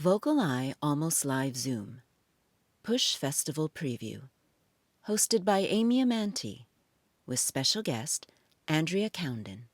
VocalEye Almost Live Zoom, PuSh Festival Preview, hosted by Amy and Andrea, with special guest Andrea Cownden.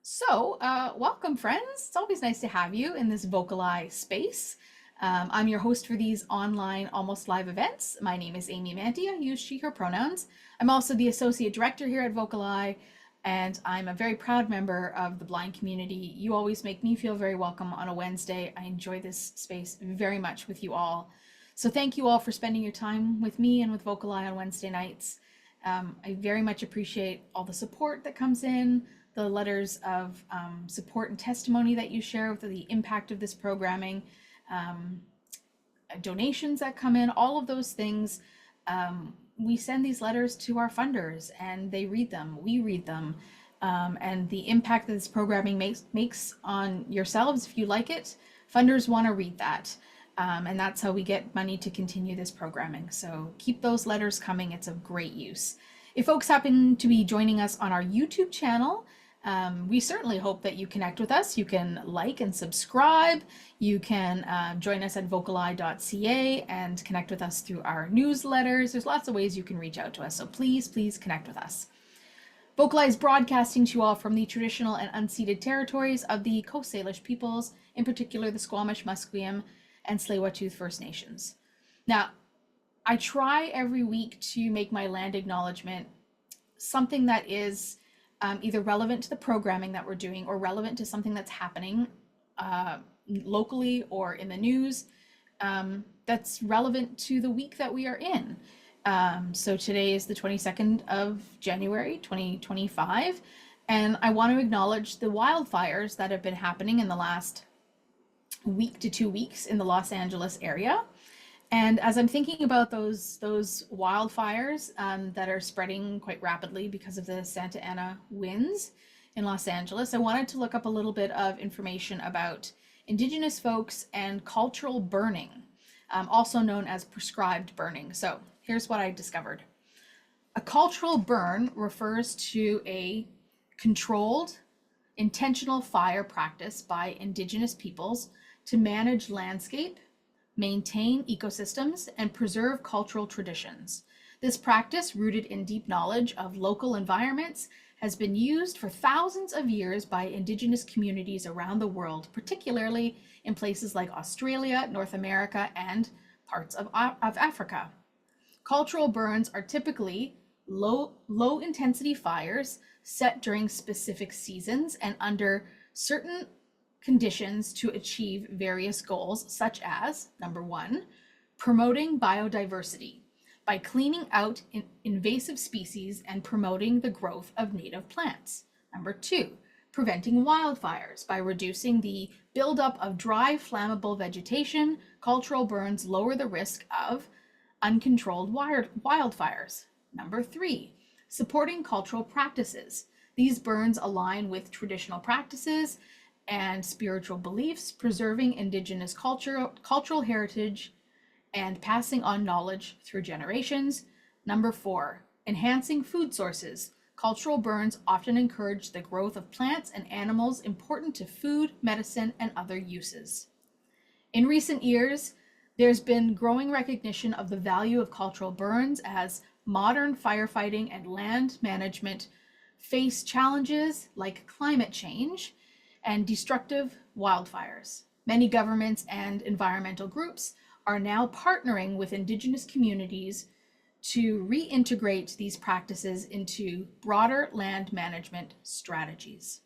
So, welcome, friends. It's always nice to have you in this VocalEye space. I'm your host for these online almost live events. My name is Amy and Andrea. Use she, her pronouns. I'm also the associate director here at VocalEye, and I'm a very proud member of the blind community. You always make me feel very welcome on a Wednesday. I enjoy this space very much with you all. So thank you all for spending your time with me and with VocalEye on Wednesday nights. I very much appreciate all the support that comes in, the letters of support and testimony that you share with the impact of this programming, donations that come in, all of those things. We send these letters to our funders and they read them, we read them, and the impact that this programming makes on yourselves, if you like it, funders want to read that. And that's how we get money to continue this programming. So keep those letters coming. It's of great use. If folks happen to be joining us on our YouTube channel, we certainly hope that you connect with us. You can like and subscribe. You can join us at vocaleye.ca and connect with us through our newsletters. There's lots of ways you can reach out to us. So please connect with us. VocalEye is broadcasting to you all from the traditional and unceded territories of the Coast Salish peoples, in particular the Squamish, Musqueam, and Tsleil-Waututh First Nations. Now, I try every week to make my land acknowledgement something that is either relevant to the programming that we're doing or relevant to something that's happening locally or in the news that's relevant to the week that we are in. So today is the 22nd of January, 2025, and I want to acknowledge the wildfires that have been happening in the last week to 2 weeks in the Los Angeles area. And as I'm thinking about those wildfires that are spreading quite rapidly because of the Santa Ana winds in Los Angeles, I wanted to look up a little bit of information about Indigenous folks and cultural burning, also known as prescribed burning. So here's what I discovered. A cultural burn refers to a controlled, intentional fire practice by Indigenous peoples to manage landscape, maintain ecosystems, and preserve cultural traditions. This practice, rooted in deep knowledge of local environments, has been used for thousands of years by Indigenous communities around the world, particularly in places like Australia, North America, and parts of Africa. Cultural burns are typically low intensity fires set during specific seasons and under certain conditions to achieve various goals, such as, number one, promoting biodiversity by cleaning out invasive species and promoting the growth of native plants. Number two, preventing wildfires by reducing the buildup of dry, flammable vegetation. Cultural burns lower the risk of uncontrolled wildfires. Number three, supporting cultural practices. These burns align with traditional practices and spiritual beliefs, preserving Indigenous cultural heritage, and passing on knowledge through generations. Number four, enhancing food sources. Cultural burns often encourage the growth of plants and animals important to food, medicine, and other uses. In recent years, there's been growing recognition of the value of cultural burns as modern firefighting and land management face challenges like climate change and destructive wildfires. Many governments and environmental groups are now partnering with Indigenous communities to reintegrate these practices into broader land management strategies.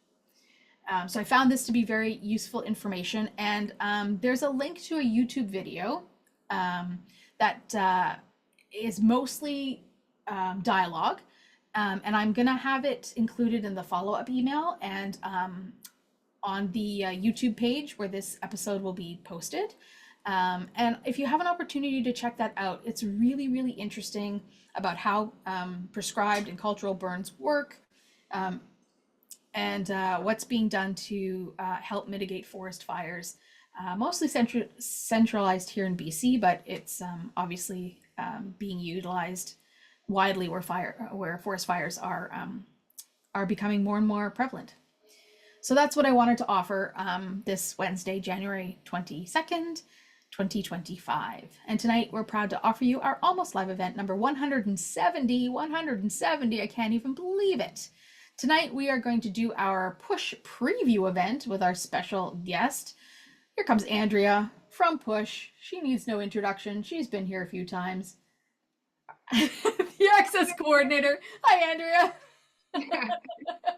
So I found this to be very useful information, and there's a link to a YouTube video that is mostly dialogue, and I'm gonna have it included in the follow-up email and on the YouTube page where this episode will be posted. And if you have an opportunity to check that out, it's really interesting about how prescribed and cultural burns work, and what's being done to help mitigate forest fires, mostly centralized here in BC, but it's obviously being utilized widely where forest fires are becoming more and more prevalent. So that's what I wanted to offer this Wednesday, January 22nd, 2025. And tonight we're proud to offer you our almost live event number 170. 170, I can't even believe it. Tonight we are going to do our PuSh preview event with our special guest. Here comes Andrea from PuSh. She needs no introduction. She's been here a few times. The access coordinator. Hi, Andrea. Yeah,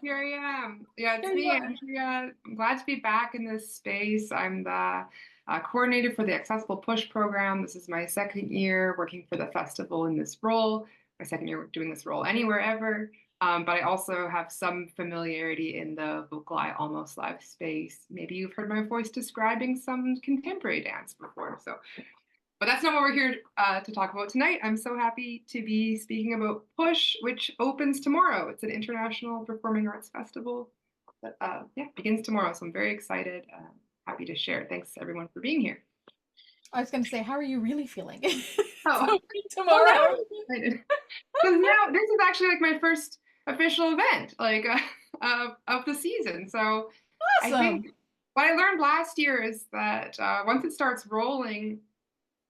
here I am. Yeah, it's There you me, are. Andrea. I'm glad to be back in this space. I'm the coordinator for the Accessible PuSh program. This is my second year working for the festival in this role, my second year doing this role anywhere ever. But I also have some familiarity in the VocalEye almost live space. Maybe you've heard my voice describing some contemporary dance before. But that's not what we're here to talk about tonight. I'm so happy to be speaking about PuSh, which opens tomorrow. It's an international performing arts festival that begins tomorrow. So I'm very excited, happy to share. Thanks everyone for being here. I was going to say, how are you really feeling? Oh, Tomorrow. now I'm excited. Because now this is actually like my first official event, like of the season. So I Awesome. think what I learned last year is that once it starts rolling,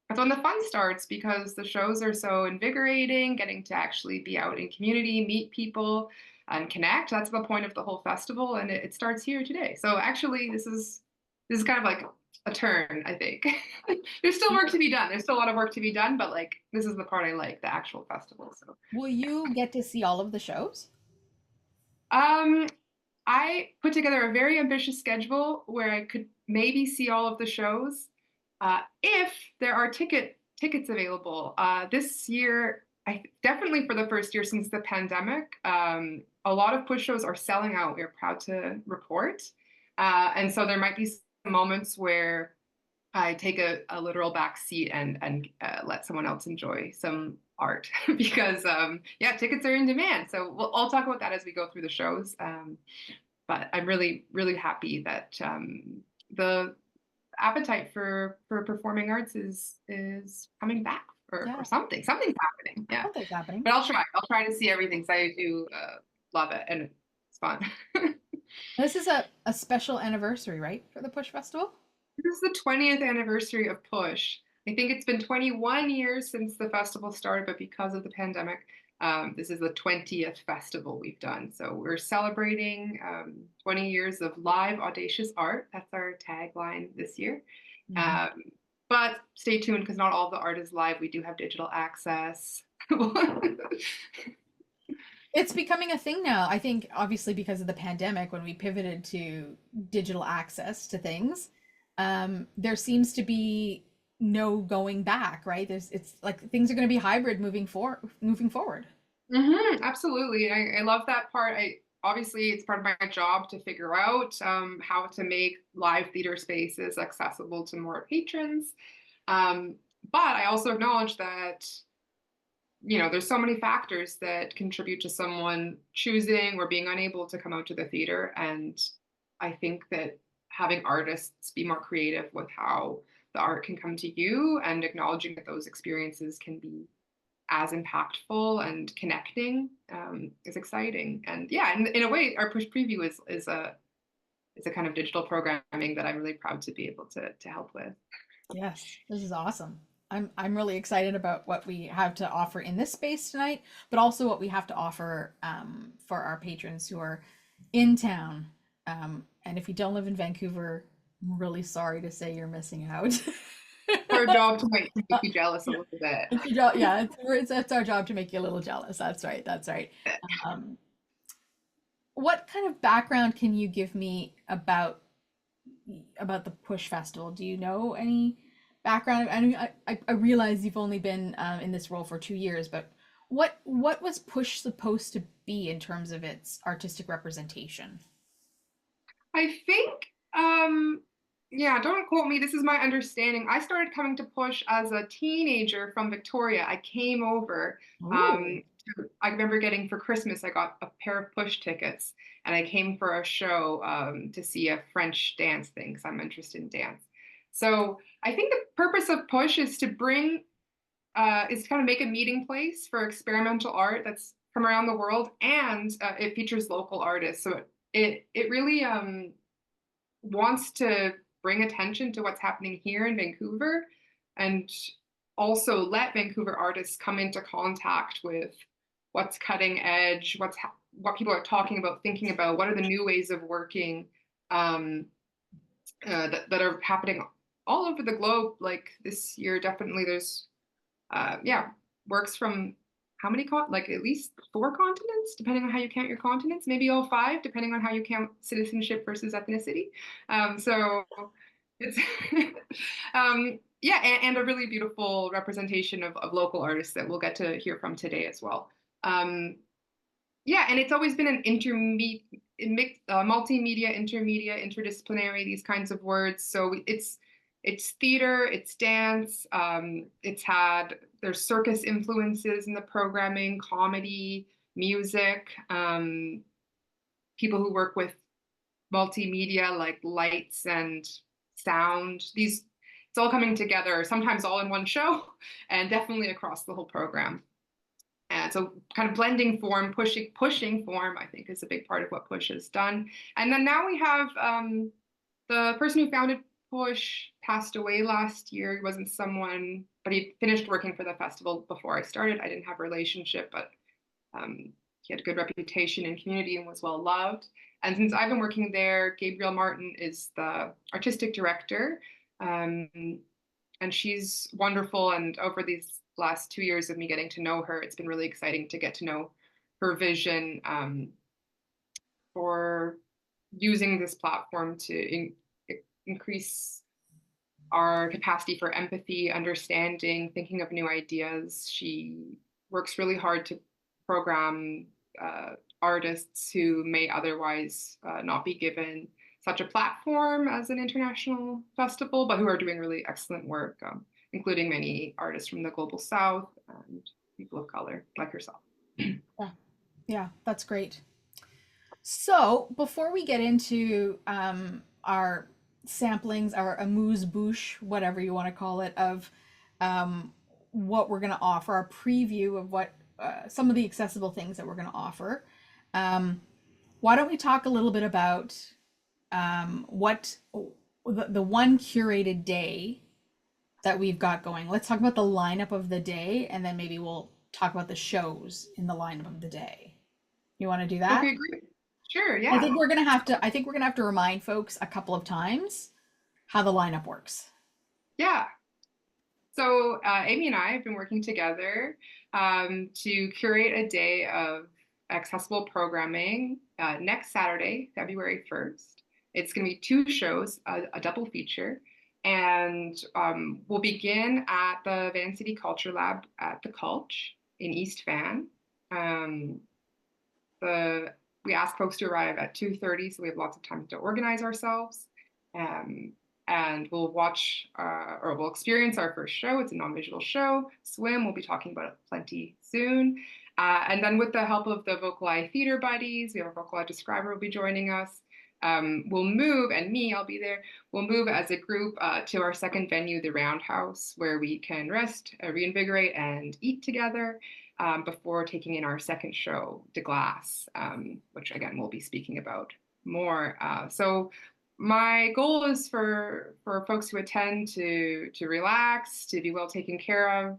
that's when the fun starts because the shows are so invigorating, getting to actually be out in community, meet people, and connect. That's the point of the whole festival, and it starts here today. So actually, this is kind of like a turn, I think. There's still work to be done. There's still a lot of work to be done, but like this is the part I like, the actual festival. So Will you get to see all of the shows? um I put together a very ambitious schedule where I could maybe see all of the shows if there are tickets available. This year, I definitely for the first year since the pandemic, a lot of PuSh shows are selling out. We're proud to report, and so there might be some moments where I take a literal back seat and let someone else enjoy some art because yeah, tickets are in demand. So I'll talk about that as we go through the shows. But I'm really happy that the appetite for performing arts is coming back Yeah, or something. Something's happening. Yeah. something's happening. But I'll try. I'll try to see everything. So I do love it and it's fun. This is a special anniversary, right, for the PuSh Festival? This is the 20th anniversary of PuSh. I think it's been 21 years since the festival started, but because of the pandemic, this is the 20th festival we've done. So we're celebrating 20 years of live audacious art. That's our tagline this year. Mhm. But stay tuned because not all the art is live. We do have digital access. It's becoming a thing now. I think obviously because of the pandemic, when we pivoted to digital access to things, there seems to be no going back, right? It's like things are going to be hybrid moving forward. Absolutely. I love that part. I obviously it's part of my job to figure out how to make live theater spaces accessible to more patrons. Um, but I also acknowledge that, there's so many factors that contribute to someone choosing or being unable to come out to the theater. And I think that having artists be more creative with how the art can come to you and acknowledging that those experiences can be as impactful and connecting is exciting. And yeah, in a way, our PuSh preview is a kind of digital programming that I'm really proud to be able to help with. Yes, this is awesome. I'm really excited about what we have to offer in this space tonight, but also what we have to offer for our patrons who are in town. And if you don't live in Vancouver, I'm really sorry to say you're missing out. Our job to make you jealous a little bit. It's your job, yeah, it's our job to make you a little jealous. That's right. That's right. Um, what kind of background can you give me about the PuSh Festival? Do you know any background? I mean, I realize you've only been in this role for 2 years, but what was PuSh supposed to be in terms of its artistic representation? I think, yeah, don't quote me. This is my understanding. I started coming to PuSh as a teenager from Victoria. I came over. Oh, I remember getting for Christmas, I got a pair of PuSh tickets, and I came for a show to see a French dance thing because I'm interested in dance. So I think the purpose of PuSh is to bring is to kind of make a meeting place for experimental art that's from around the world, and it features local artists. So it really wants to bring attention to what's happening here in Vancouver, and also let Vancouver artists come into contact with what's cutting edge, what people are talking about, thinking about, what are the new ways of working, um, that are happening all over the globe. Like this year, definitely there's yeah, works from how many like at least 4 continents, depending on how you count your continents, maybe all 5, depending on how you count citizenship versus ethnicity. So it's yeah, and a really beautiful representation of local artists that we'll get to hear from today as well. Yeah, and it's always been an multimedia, intermedia, interdisciplinary, these kinds of words. So it's theater, it's dance, there's circus influences in the programming, comedy, music, people who work with multimedia like lights and sound. It's all coming together, sometimes all in one show, and definitely across the whole program. And so kind of blending form, pushing form, I think is a big part of what PuSh has done. And then now we have the person who founded PuSh passed away last year. He wasn't someone, but he finished working for the festival before I started. I didn't have a relationship, but he had a good reputation in community and was well loved. And since I've been working there, Gabrielle Martin is the artistic director. And she's wonderful. And over these last 2 years of me getting to know her, it's been really exciting to get to know her vision for using this platform to increase our capacity for empathy, understanding, thinking of new ideas. She works really hard to program artists who may otherwise not be given such a platform as an international festival, but who are doing really excellent work, including many artists from the Global South and people of color like herself. Yeah, yeah, that's great. So before we get into our samplings, our amuse-bouche, whatever you want to call it, of what we're going to offer, our preview of what some of the accessible things that we're going to offer, why don't we talk a little bit about what the one curated day that we've got going. Let's talk about the lineup of the day, and then maybe we'll talk about the shows in the lineup of the day. You want to do that? Okay, great. Sure, I yeah. think we're gonna have to. I think we're gonna have to remind folks a couple of times how the lineup works. Yeah. So Amy and I have been working together to curate a day of accessible programming next Saturday, February 1st. It's going to be 2 shows, a double feature, and we'll begin at the Van City Culture Lab at the Culch in East Van. We ask folks to arrive at 2:30, so we have lots of time to organize ourselves. And we'll watch or we'll experience our first show. It's a non-visual show. Swim, we'll be talking about it plenty soon. And then with the help of the VocalEye theater buddies, we have a VocalEye describer will be joining us. We'll move, and I'll be there. We'll move as a group to our second venue, the Roundhouse, where we can rest, reinvigorate, and eat together before taking in our second show, the Glace, which again we'll be speaking about more. So my goal is for folks who attend to relax, to be well taken care of.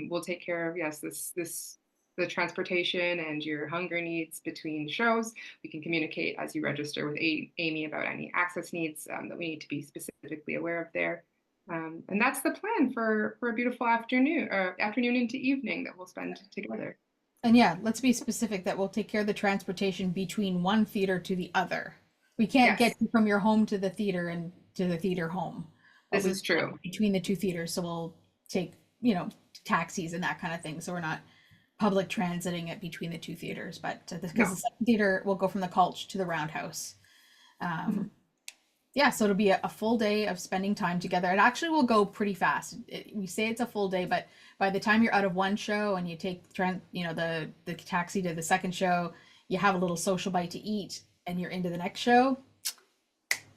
We'll take care of, yes, the transportation and your hunger needs between shows. We can communicate as you register with Amy about any access needs that we need to be specifically aware of there. And that's the plan for a beautiful afternoon into evening that we'll spend together. And yeah, let's be specific that we'll take care of the transportation between one theater to the other. We can't Yes. get you from your home to the theater and to the theater home. This is true. Between the 2 theaters, so we'll take, taxis and that kind of thing. So we're not public transiting it between the 2 theaters, but because the second theater will go from the Culch to the Roundhouse. Yeah, so it'll be a full day of spending time together. It actually will go pretty fast. We say it's a full day, but by the time you're out of one show and you take the taxi to the second show, you have a little social bite to eat, and you're into the next show.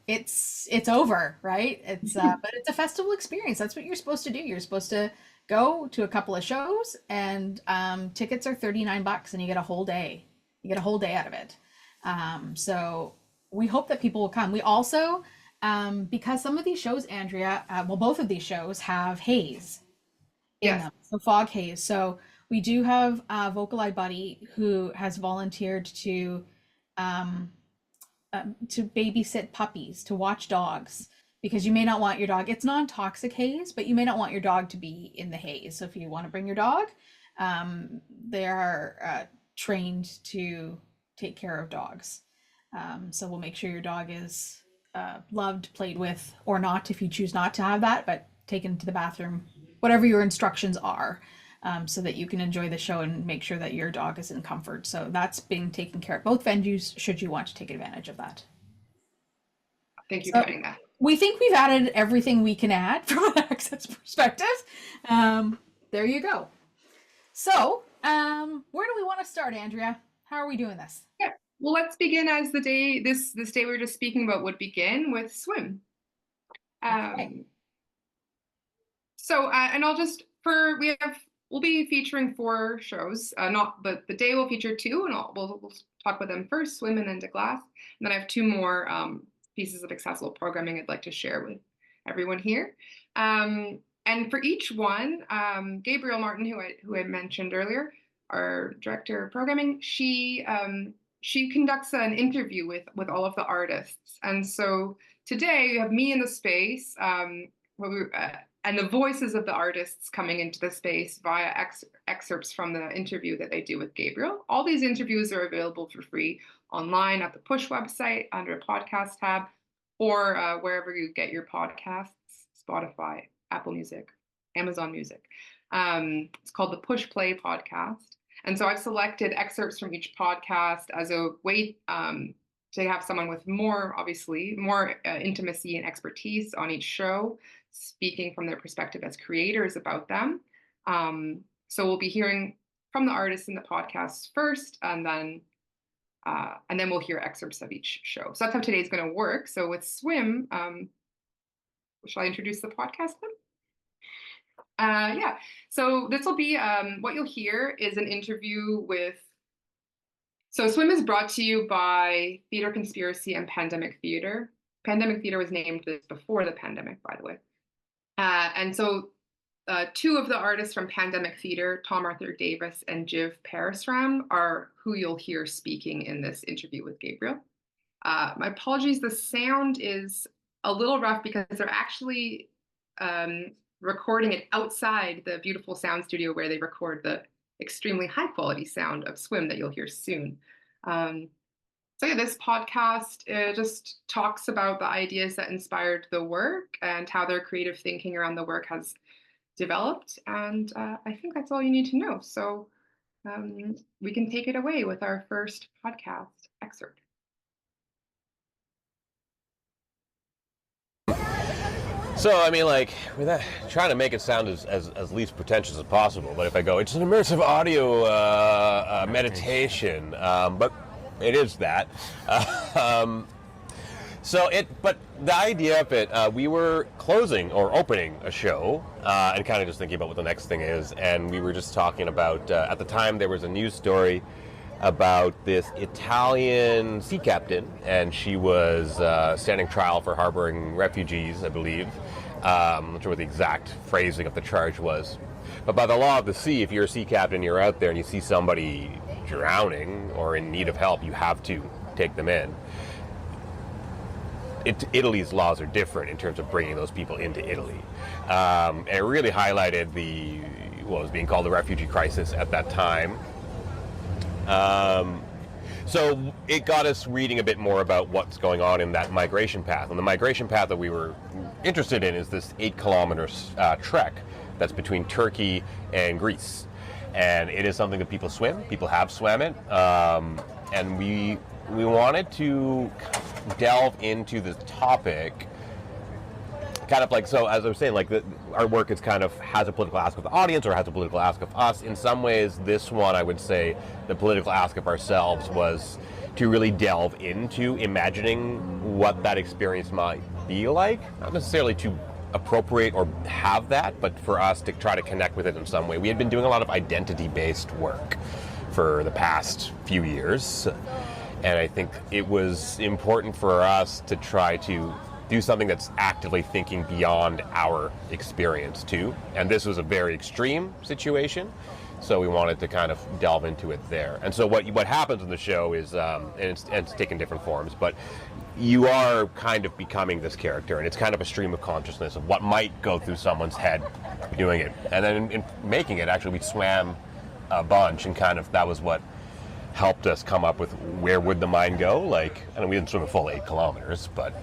It's over, right? It's but it's a festival experience. That's what you're supposed to do. You're supposed to go to a couple of shows, and tickets are $39, and you get a whole day. You get a whole day out of it. So we hope that people will come. We also, because some of these shows, Andrea, both of these shows have haze in Yes. them, so fog haze. So we do have a VocalEye buddy who has volunteered um, to babysit puppies, to watch dogs, because you may not want your dog. It's non-toxic haze, but you may not want your dog to be in the haze. So if you want to bring your dog, they are trained to take care of dogs. So we'll make sure your dog is loved, played with, or not if you choose not to have that, but taken to the bathroom, whatever your instructions are, so that you can enjoy the show and make sure that your dog is in comfort. So that's being taken care of. Both venues, should you want to take advantage of that. Thank you So for adding that. we think we've added everything we can add from an access perspective. There you go. So where do we want to start, Andrea? How are we doing this? Yeah. Well, let's begin as the day, this day we were just speaking about would begin with swim. Okay. So, and I'll just, we'll be featuring 4 shows. Not the day will feature 2, and we'll talk about them first, swim and then to glace. And then I have 2 more pieces of accessible programming I'd like to share with everyone here. And for each one, Gabriel Martin, who I mentioned earlier, our director of programming, she conducts an interview with all of the artists. And so today you have me in the space, and the voices of the artists coming into the space via excerpts from the interview that they do with Gabriel. All these interviews are available for free online at the PuSh website under a podcast tab, or wherever you get your podcasts, Spotify, Apple Music, Amazon Music. It's called the PuSh Play podcast. And so I've selected excerpts from each podcast as a way to have someone with more intimacy and expertise on each show, speaking from their perspective as creators about them. So we'll be hearing from the artists in the podcast first, and then we'll hear excerpts of each show. So that's how today's going to work. So with swim, shall I introduce the podcast then? Yeah, so this will be, what you'll hear is an interview with, so swim is brought to you by Theater Conspiracy and Pandemic Theater. Pandemic Theater was named this before the pandemic, by the way. And so 2 of the artists from Pandemic Theater, Tom Arthur Davis and Jiv Parasram, are who you'll hear speaking in this interview with Gabriel. My apologies, the sound is a little rough because they're actually recording it outside the beautiful sound studio where they record the extremely high quality sound of swim that you'll hear soon. So yeah, this podcast just talks about the ideas that inspired the work and how their creative thinking around the work has developed. And I think that's all you need to know. So we can take it away with our first podcast excerpt. So, I mean, like, trying to make it sound as least pretentious as possible, but if I go, it's an immersive audio meditation, but it is that. But the idea of it, we were closing or opening a show and kind of just thinking about what the next thing is, and we were just talking about, at the time there was a news story about this Italian sea captain, and she was standing trial for harboring refugees, I believe. I'm not sure what the exact phrasing of the charge was. But by the law of the sea, if you're a sea captain, you're out there and you see somebody drowning or in need of help, you have to take them in. Italy's laws are different in terms of bringing those people into Italy. And it really highlighted what was being called the refugee crisis at that time. So it got us reading a bit more about what's going on in that migration path. And the migration path that we were interested in is this 8-kilometer trek that's between Turkey and Greece. And it is something that people swim. People have swam it. And we wanted to delve into this topic kind of like, so as I was saying, like our work is kind of has a political ask of the audience or has a political ask of us. In some ways, this one, I would say, the political ask of ourselves was to really delve into imagining what that experience might be like. Not necessarily to appropriate or have that, but for us to try to connect with it in some way. We had been doing a lot of identity-based work for the past few years. And I think it was important for us to try to do something that's actively thinking beyond our experience too. And this was a very extreme situation, so we wanted to kind of delve into it there. And so what happens in the show is, and it's taken different forms, but you are kind of becoming this character, and it's kind of a stream of consciousness of what might go through someone's head doing it. And then in making it, actually, we swam a bunch, and kind of that was what helped us come up with where would the mind go. Like, I mean, we didn't swim a full 8 kilometers, but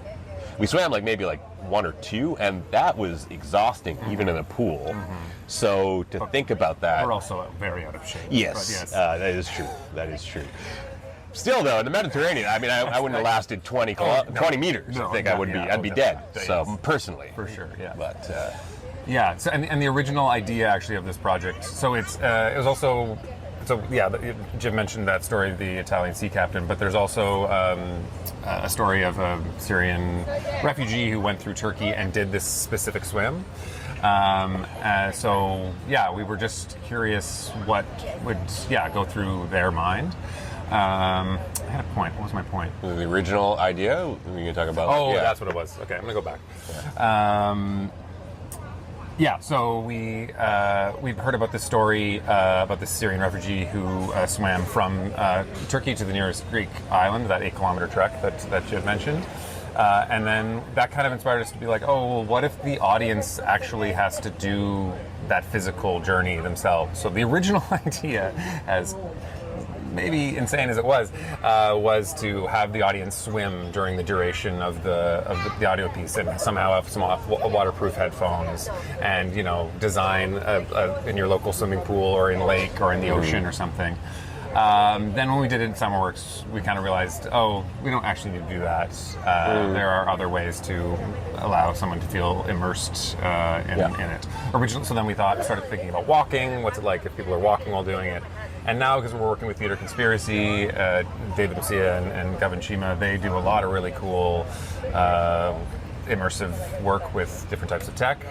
we swam maybe 1 or 2, and that was exhausting, even in a pool. So to think about that, we're also very out of shape. Yes, that is true. That is true. Still, though, in the Mediterranean, I mean, I wouldn't have lasted 20 meters. I think I'd be dead. So personally, for sure, yeah. But yeah. So and the original idea actually of this project. So it was also. So yeah, Jim mentioned that story, the Italian sea captain, but there's also a story of a Syrian refugee who went through Turkey and did this specific swim. So yeah, we were just curious what would go through their mind. I had a point. What was my point? The original idea we can talk about. Oh, yeah. That's what it was. Okay, I'm gonna go back. So we'd heard about this story about this Syrian refugee who swam from Turkey to the nearest Greek island, that 8-kilometer trek that you had mentioned. And then that kind of inspired us to be like, oh, well, what if the audience actually has to do that physical journey themselves? So the original idea, as maybe insane as it was to have the audience swim during the duration of the audio piece, and somehow have some waterproof headphones, and design in your local swimming pool or in lake or in the ocean or something. Then when we did it in SummerWorks, we kind of realized, we don't actually need to do that. There are other ways to allow someone to feel immersed in it. So then we started thinking about walking. What's it like if people are walking while doing it? And now, because we're working with Theatre Conspiracy, David Mcia and Gavin Shima, they do a lot of really cool immersive work with different types of tech.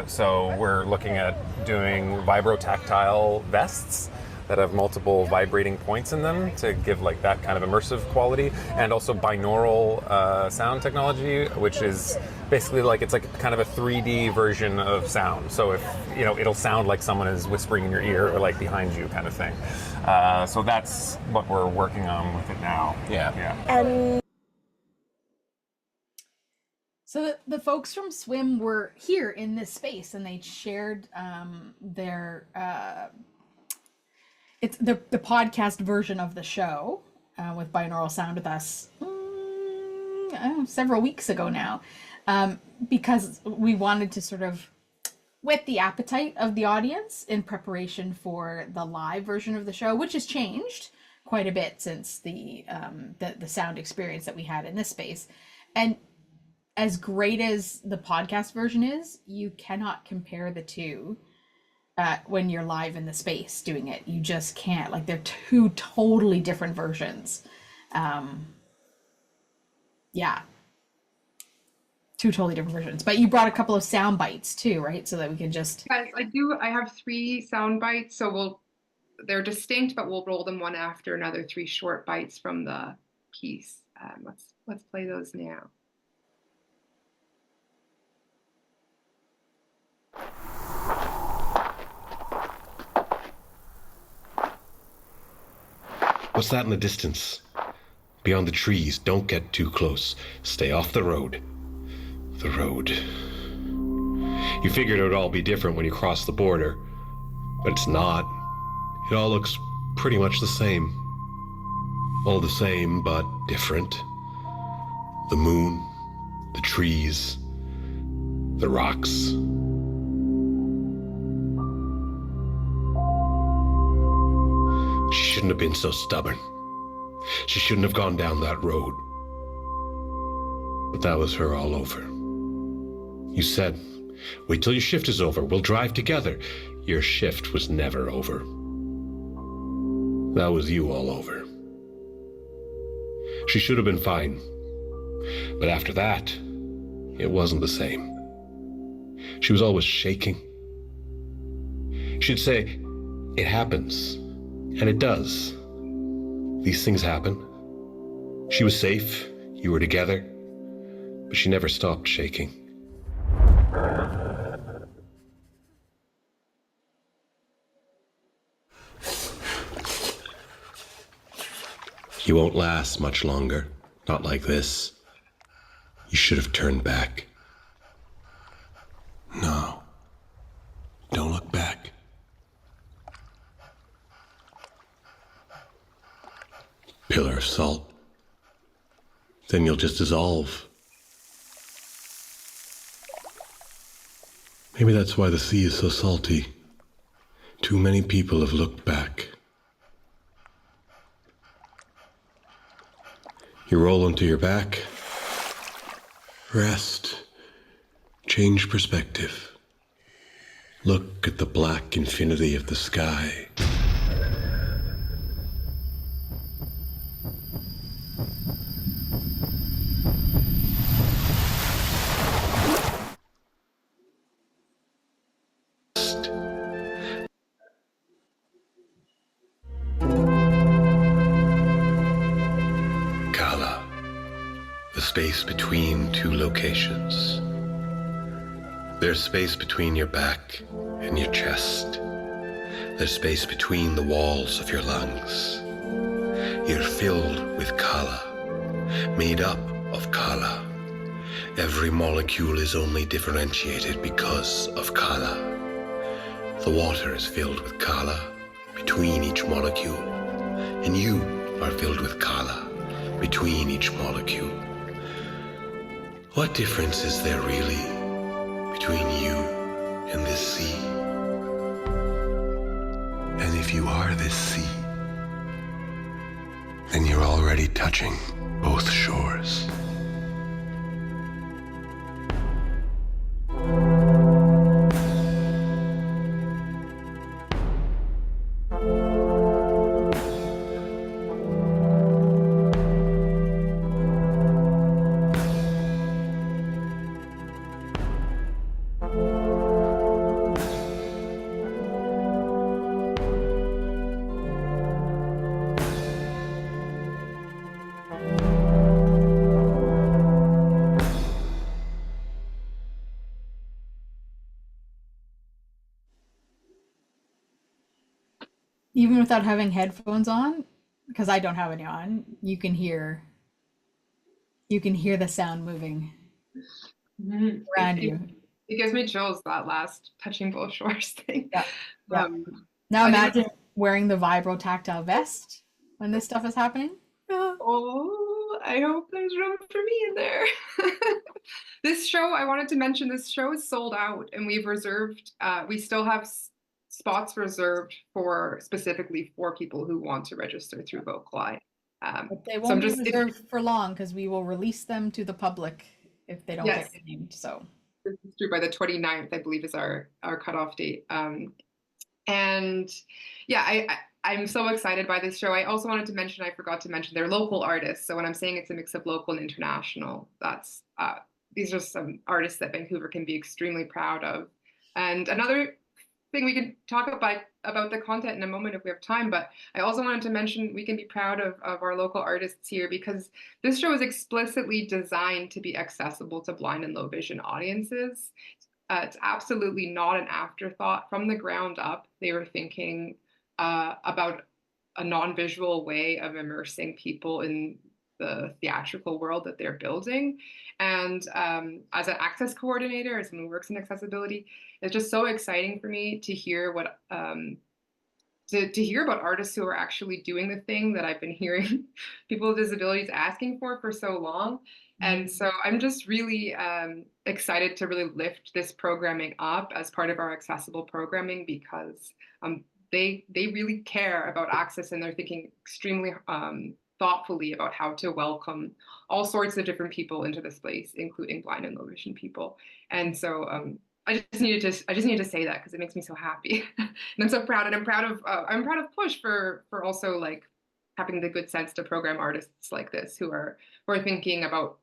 So we're looking at doing vibro-tactile vests that have multiple vibrating points in them to give that kind of immersive quality, and also binaural sound technology, which is basically it's kind of a 3D version of sound. So if it'll sound like someone is whispering in your ear or behind you, kind of thing. So that's what we're working on with it now. So the folks from Swim were here in this space, and they shared their it's the podcast version of the show with binaural sound with us several weeks ago now, because we wanted to sort of whet the appetite of the audience in preparation for the live version of the show, which has changed quite a bit since the sound experience that we had in this space. And as great as the podcast version is, you cannot compare the two when you're live in the space doing it. You just can't. They're two totally different versions. Two totally different versions. But you brought a couple of sound bites too, right? So that we can just... Guys, I have 3 sound bites, so they're distinct, but we'll roll them one after another, 3 short bites from the piece. Let's play those now. What's that in the distance? Beyond the trees, don't get too close. Stay off the road. The road. You figured it would all be different when you crossed the border, but it's not. It all looks pretty much the same. All the same, but different. The moon, the trees, the rocks. She shouldn't have been so stubborn. She shouldn't have gone down that road. But that was her all over. You said, wait till your shift is over. We'll drive together. Your shift was never over. That was you all over. She should have been fine. But after that, it wasn't the same. She was always shaking. She'd say, it happens. And it does. These things happen. She was safe, you were together, but she never stopped shaking. You won't last much longer, not like this. You should have turned back. No, don't look back. Pillar of salt. Then you'll just dissolve. Maybe that's why the sea is so salty. Too many people have looked back. You roll onto your back. Rest. Change perspective. Look at the black infinity of the sky. Kala, the space between two locations. There's space between your back and your chest. There's space between the walls of your lungs. You're filled with Kala, made up of Kala. Every molecule is only differentiated because of Kala. The water is filled with Kala between each molecule, and you are filled with Kala between each molecule. What difference is there really between you and this sea? And if you are this sea, then you're already touching both shores. Even without having headphones on, because I don't have any on, you can hear the sound moving around you. It gives me chills, that last touching both shores thing. Yeah. Yeah. Now I think imagine wearing the vibro tactile vest when this stuff is happening. Oh, I hope there's room for me in there. This show, I wanted to mention, this show is sold out, and we've reserved, we still have spots reserved for specifically for people who want to register through VocalEye. But they so won't I'm be just reserved for long because we will release them to the public if they don't Yes. get named. So This is through by the 29th, I believe, is our cutoff date. And yeah, I'm so excited by this show. I also wanted to mention, I forgot to mention, they're local artists. So when I'm saying it's a mix of local and international, that's these are some artists that Vancouver can be extremely proud of. And another thing, we can talk about the content in a moment if we have time, but I also wanted to mention we can be proud of our local artists here, because this show is explicitly designed to be accessible to blind and low vision audiences. It's absolutely not an afterthought. From the ground up, they were thinking about a non-visual way of immersing people in the theatrical world that they're building. And as an access coordinator, as someone who works in accessibility, it's just so exciting for me to hear what to hear about artists who are actually doing the thing that I've been hearing people with disabilities asking for so long. And so I'm just really excited to really lift this programming up as part of our accessible programming, because they really care about access, and they're thinking extremely thoughtfully about how to welcome all sorts of different people into the space, including blind and low vision people. And so I just needed to say that because it makes me so happy, and I'm so proud. And I'm proud of PuSh for also like having the good sense to program artists like this who are thinking about,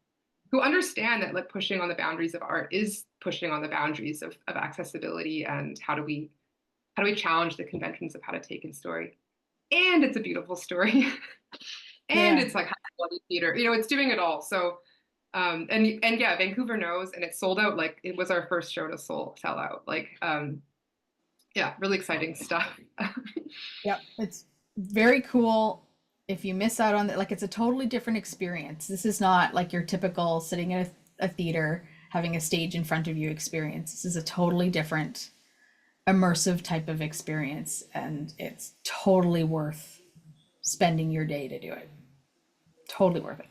who understand that like pushing on the boundaries of art is pushing on the boundaries of accessibility, and how do we challenge the conventions of how to take in story. And it's a beautiful story. And it's like bloody theater. It's doing it all. So, and yeah, Vancouver knows, and it's sold out. Like it was our first show to sell out. Like, yeah, really exciting stuff. Yep, it's very cool. If you miss out on it, like it's a totally different experience. This is not like your typical sitting in a theater having a stage in front of you experience. This is a totally different immersive type of experience, and it's totally worth spending your day to do it. Totally worth it.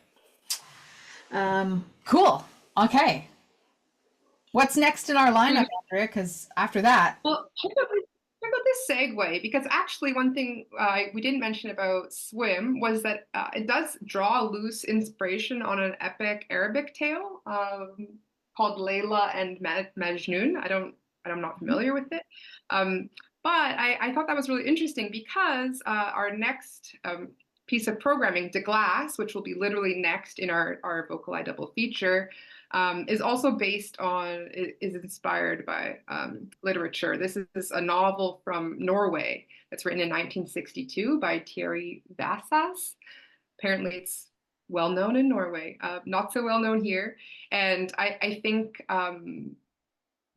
Cool. Okay. What's next in our lineup, Andrea? Because after that, Well, check out this segue, because actually one thing we didn't mention about Swim was that it does draw loose inspiration on an epic Arabic tale called Layla and Majnun. I'm not familiar with it. But I thought that was really interesting because our next piece of programming, De Glace, which will be literally next in our VocalEye double feature, is also is inspired by literature. This is a novel from Norway that's written in 1962 by Thierry Vassas. Apparently it's well known in Norway, not so well known here. And I think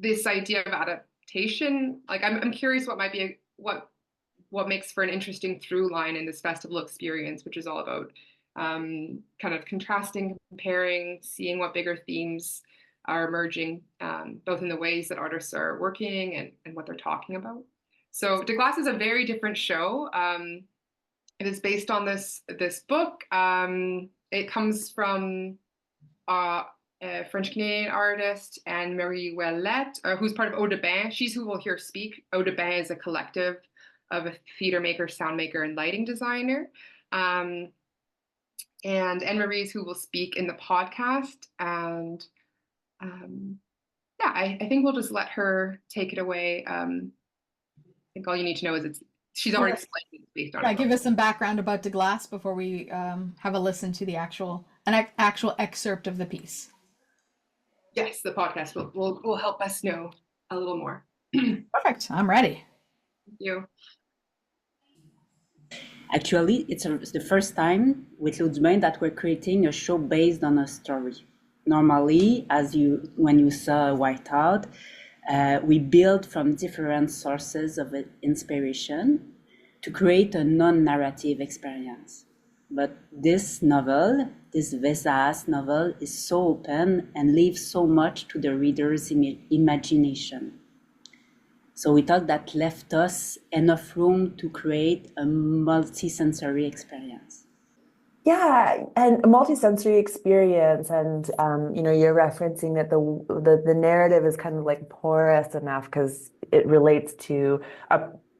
this idea of adaptation, like I'm curious what makes for an interesting through line in this festival experience, which is all about kind of contrasting, comparing, seeing what bigger themes are emerging, both in the ways that artists are working and what they're talking about. So De Glace is a very different show. It is based on this book. It comes from a French-Canadian artist, Anne-Marie Ouellette, who's part of Eau de Bain. She's who we'll hear speak. Eau de Bain is a collective of a theater maker, sound maker, and lighting designer. And Anne-Marie is who will speak in the podcast. And yeah, I think we'll just let her take it away. I think all you need to know is she's already explained it's based on. Yeah, give us some background about De Glace before we have a listen to the actual excerpt of the piece. Yes, the podcast will help us know a little more. Perfect. I'm ready. Thank you. Actually, it's the first time with Ludwig that we're creating a show based on a story. Normally, when you saw Whiteout, we build from different sources of inspiration to create a non-narrative experience. But this novel, this Vesas novel, is so open and leaves so much to the reader's imagination. So we thought that left us enough room to create a multi-sensory experience. Yeah, and a multi-sensory experience, and you're referencing that the narrative is kind of like porous enough because it relates to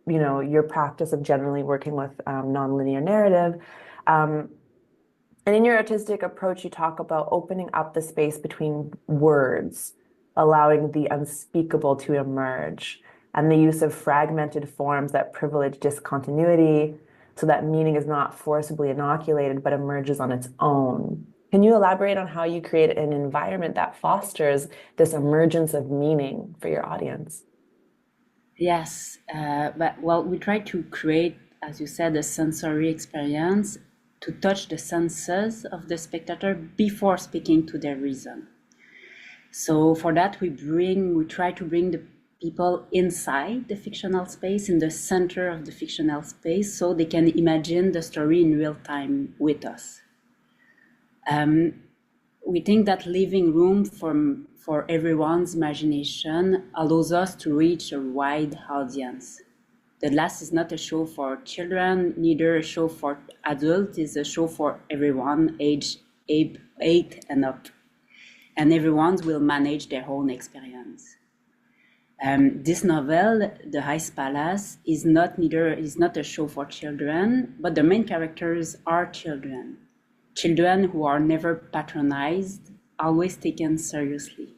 your practice of generally working with nonlinear narrative. And in your artistic approach, you talk about opening up the space between words, allowing the unspeakable to emerge, and the use of fragmented forms that privilege discontinuity so that meaning is not forcibly inoculated but emerges on its own. Can you elaborate on how you create an environment that fosters this emergence of meaning for your audience? Yes, we try to create, as you said, a sensory experience to touch the senses of the spectator before speaking to their reason. So for that, we try to bring the people inside the fictional space, in the center of the fictional space, so they can imagine the story in real time with us. We think that leaving room for everyone's imagination allows us to reach a wide audience. The Glace is not a show for children, neither a show for adults. It's a show for everyone, age 8 and up. And everyone will manage their own experience. This novel, The Ice Palace, is not a show for children, but the main characters are children. Children who are never patronized, always taken seriously.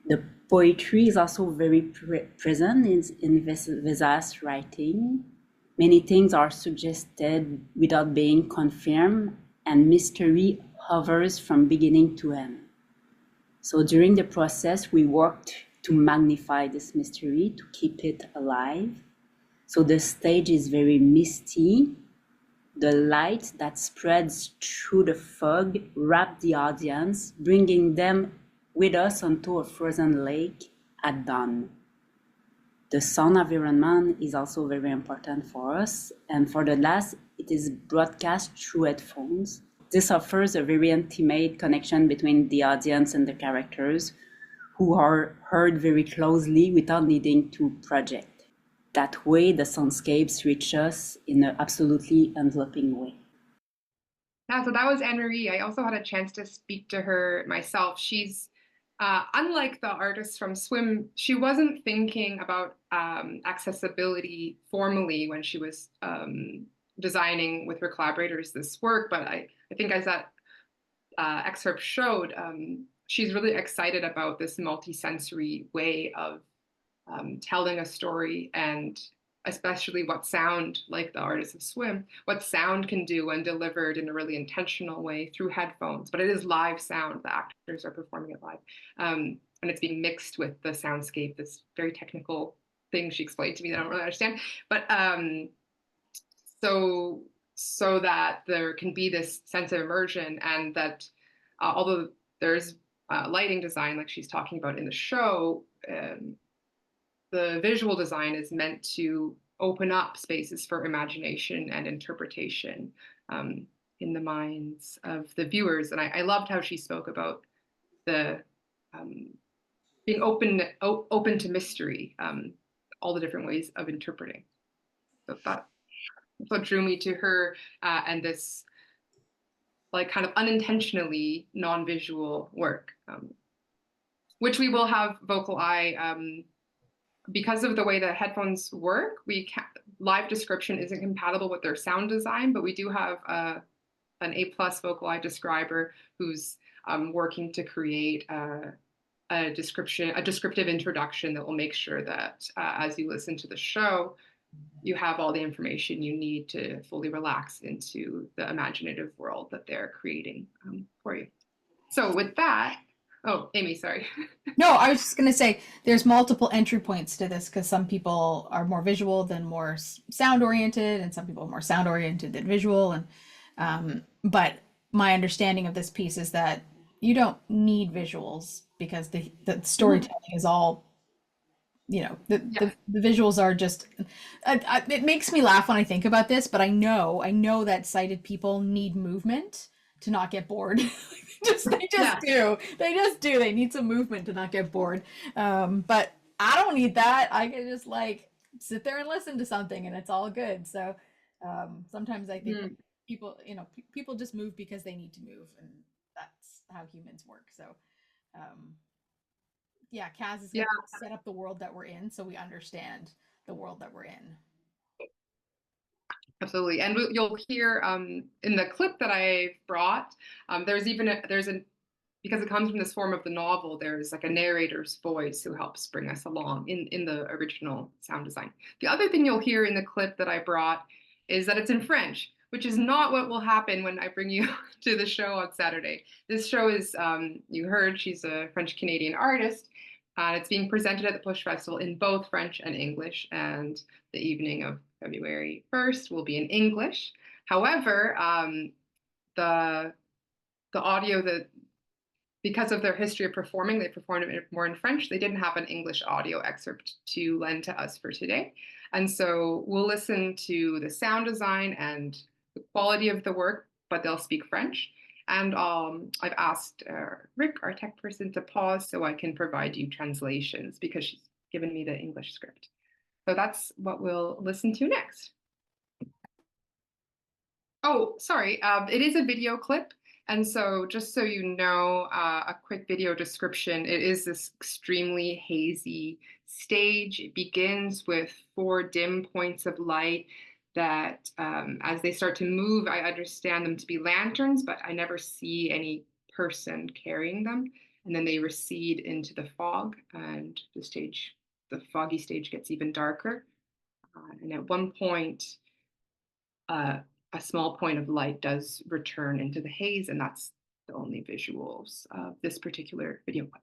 The poetry is also very present in Vesas' writing. Many things are suggested without being confirmed, and mystery hovers from beginning to end. So during the process, we worked to magnify this mystery, to keep it alive. So the stage is very misty, The light that spreads through the fog wrapped the audience, bringing them with us onto a frozen lake at dawn. The sound environment is also very important for us, and for the glace, it is broadcast through headphones. This offers a very intimate connection between the audience and the characters, who are heard very closely without needing to project. That way, the soundscapes reach us in an absolutely enveloping way. Yeah, so that was Anne-Marie. I also had a chance to speak to her myself. She's unlike the artists from Swim, she wasn't thinking about accessibility formally when she was designing with her collaborators this work, but I think as that excerpt showed, she's really excited about this multisensory way of telling a story, and especially what sound, like the artists of Swim, what sound can do when delivered in a really intentional way through headphones. But it is live sound. The actors are performing it live. And it's being mixed with the soundscape, this very technical thing she explained to me that I don't really understand. But so that there can be this sense of immersion, and that although there's lighting design, like she's talking about in the show, the visual design is meant to open up spaces for imagination and interpretation in the minds of the viewers. And I loved how she spoke about the being open to mystery, all the different ways of interpreting. So that's what drew me to her and this like kind of unintentionally non-visual work, which we will have VocalEye. Because of the way the headphones work, live description isn't compatible with their sound design, but we do have an A+ VocalEye describer who's working to create a descriptive introduction that will make sure that as you listen to the show, you have all the information you need to fully relax into the imaginative world that they're creating for you. So with that, oh, Amy, sorry. No, I was just going to say there's multiple entry points to this, because some people are more visual than more sound oriented, and some people are more sound oriented than visual. And but my understanding of this piece is that you don't need visuals, because the storytelling is all, the visuals are just it makes me laugh when I think about this, but I know that sighted people need movement to not get bored. They just do. They need some movement to not get bored. But I don't need that. I can just like sit there and listen to something, and it's all good. So sometimes I think people just move because they need to move, and that's how humans work. So Kaz is going to set up the world that we're in, so we understand the world that we're in. Absolutely, and you'll hear in the clip that I brought, there's because it comes from this form of the novel, there's like a narrator's voice who helps bring us along in the original sound design. The other thing you'll hear in the clip that I brought is that it's in French, which is not what will happen when I bring you to the show on Saturday. This show is, you heard, she's a French-Canadian artist. It's being presented at the PuSh Festival in both French and English, and the evening of February 1st will be in English. However, the audio that, because of their history of performing, they performed it more in French. They didn't have an English audio excerpt to lend to us for today. And so we'll listen to the sound design and the quality of the work, but they'll speak French. And I've asked Rick, our tech person, to pause so I can provide you translations, because she's given me the English script. So that's what we'll listen to next. Oh, sorry, it is a video clip. And so just so you know, a quick video description, it is this extremely hazy stage. It begins with 4 dim points of light that as they start to move, I understand them to be lanterns, but I never see any person carrying them. And then they recede into the fog, and the foggy stage gets even darker. And at one point, a small point of light does return into the haze, and that's the only visuals of this particular video clip.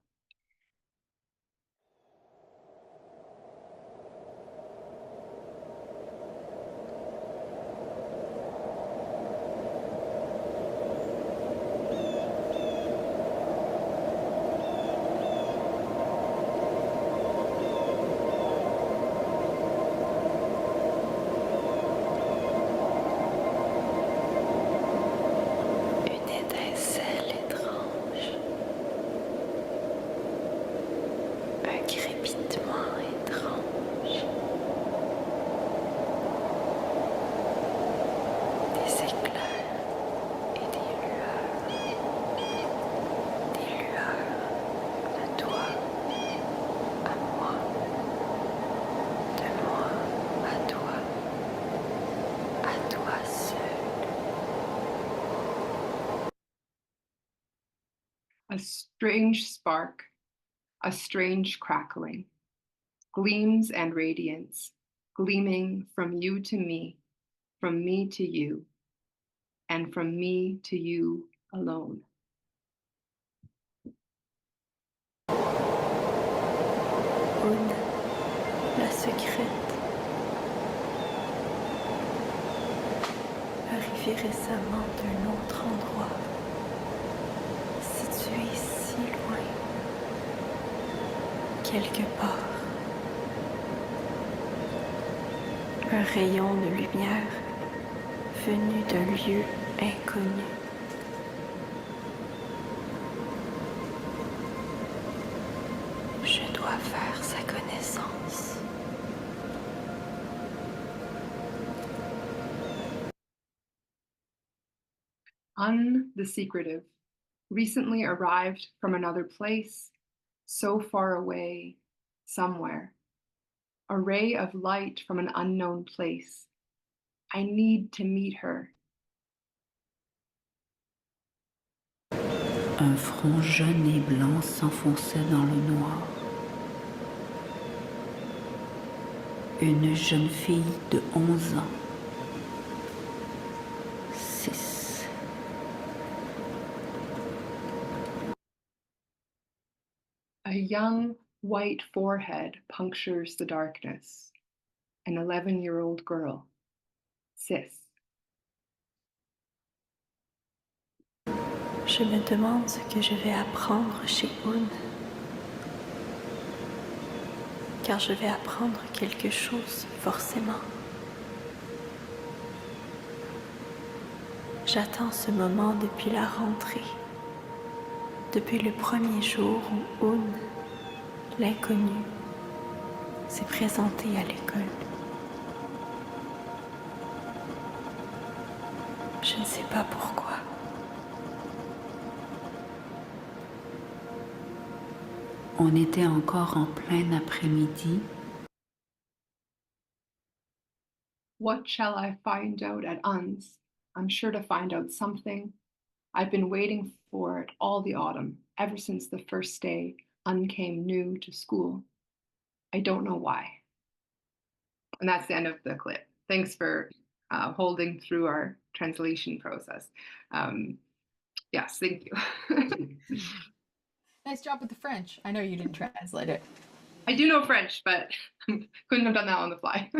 A strange spark, a strange crackling, gleams and radiance, gleaming from you to me, from me to you, and from me to you alone. Aune, la secrète, arrivée récemment d'un autre endroit, situé si loin, quelque part. Un rayon de lumière venu d'un lieu inconnu. Je dois faire sa connaissance. The secretive, recently arrived from another place, so far away, somewhere. A ray of light from an unknown place. I need to meet her. Un front jeune et blanc s'enfonçait dans le noir. Une jeune fille de 11 ans. 6. A young white forehead punctures the darkness. An 11-year-old girl. 6. Je me demande ce que je vais apprendre chez Aune. Car je vais apprendre quelque chose, forcément. J'attends ce moment depuis la rentrée. Depuis le premier jour où Aune, l'inconnu, s'est présenté à l'école. Je ne sais pas pourquoi. On était encore en plein après-midi. What shall I find out at Un's? I'm sure to find out something. I've been waiting for it all the autumn, ever since the first day Un came new to school. I don't know why. And that's the end of the clip. Thanks for holding through our translation process. Yes, thank you. Nice job with the French. I know you didn't translate it. I do know French, but couldn't have done that on the fly.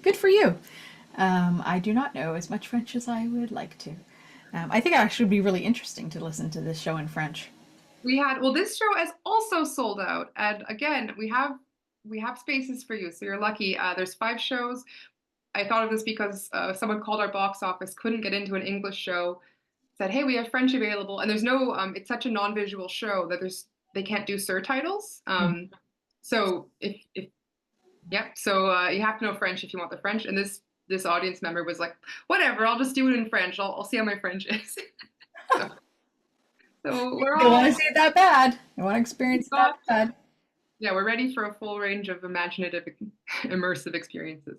Good for you. I do not know as much French as I would like to. I think it actually would be really interesting to listen to this show in French. This show is also sold out. And again, we have spaces for you. So you're lucky. There's 5 shows. I thought of this because someone called our box office, couldn't get into an English show, said, hey, we have French available. And there's no, it's such a non-visual show that they can't do surtitles. So so you have to know French if you want the French. And this audience member was like, whatever, I'll just do it in French. I'll see how my French is. So we're all. You want to see it that bad. You want to experience it that bad. Yeah, we're ready for a full range of imaginative, immersive experiences.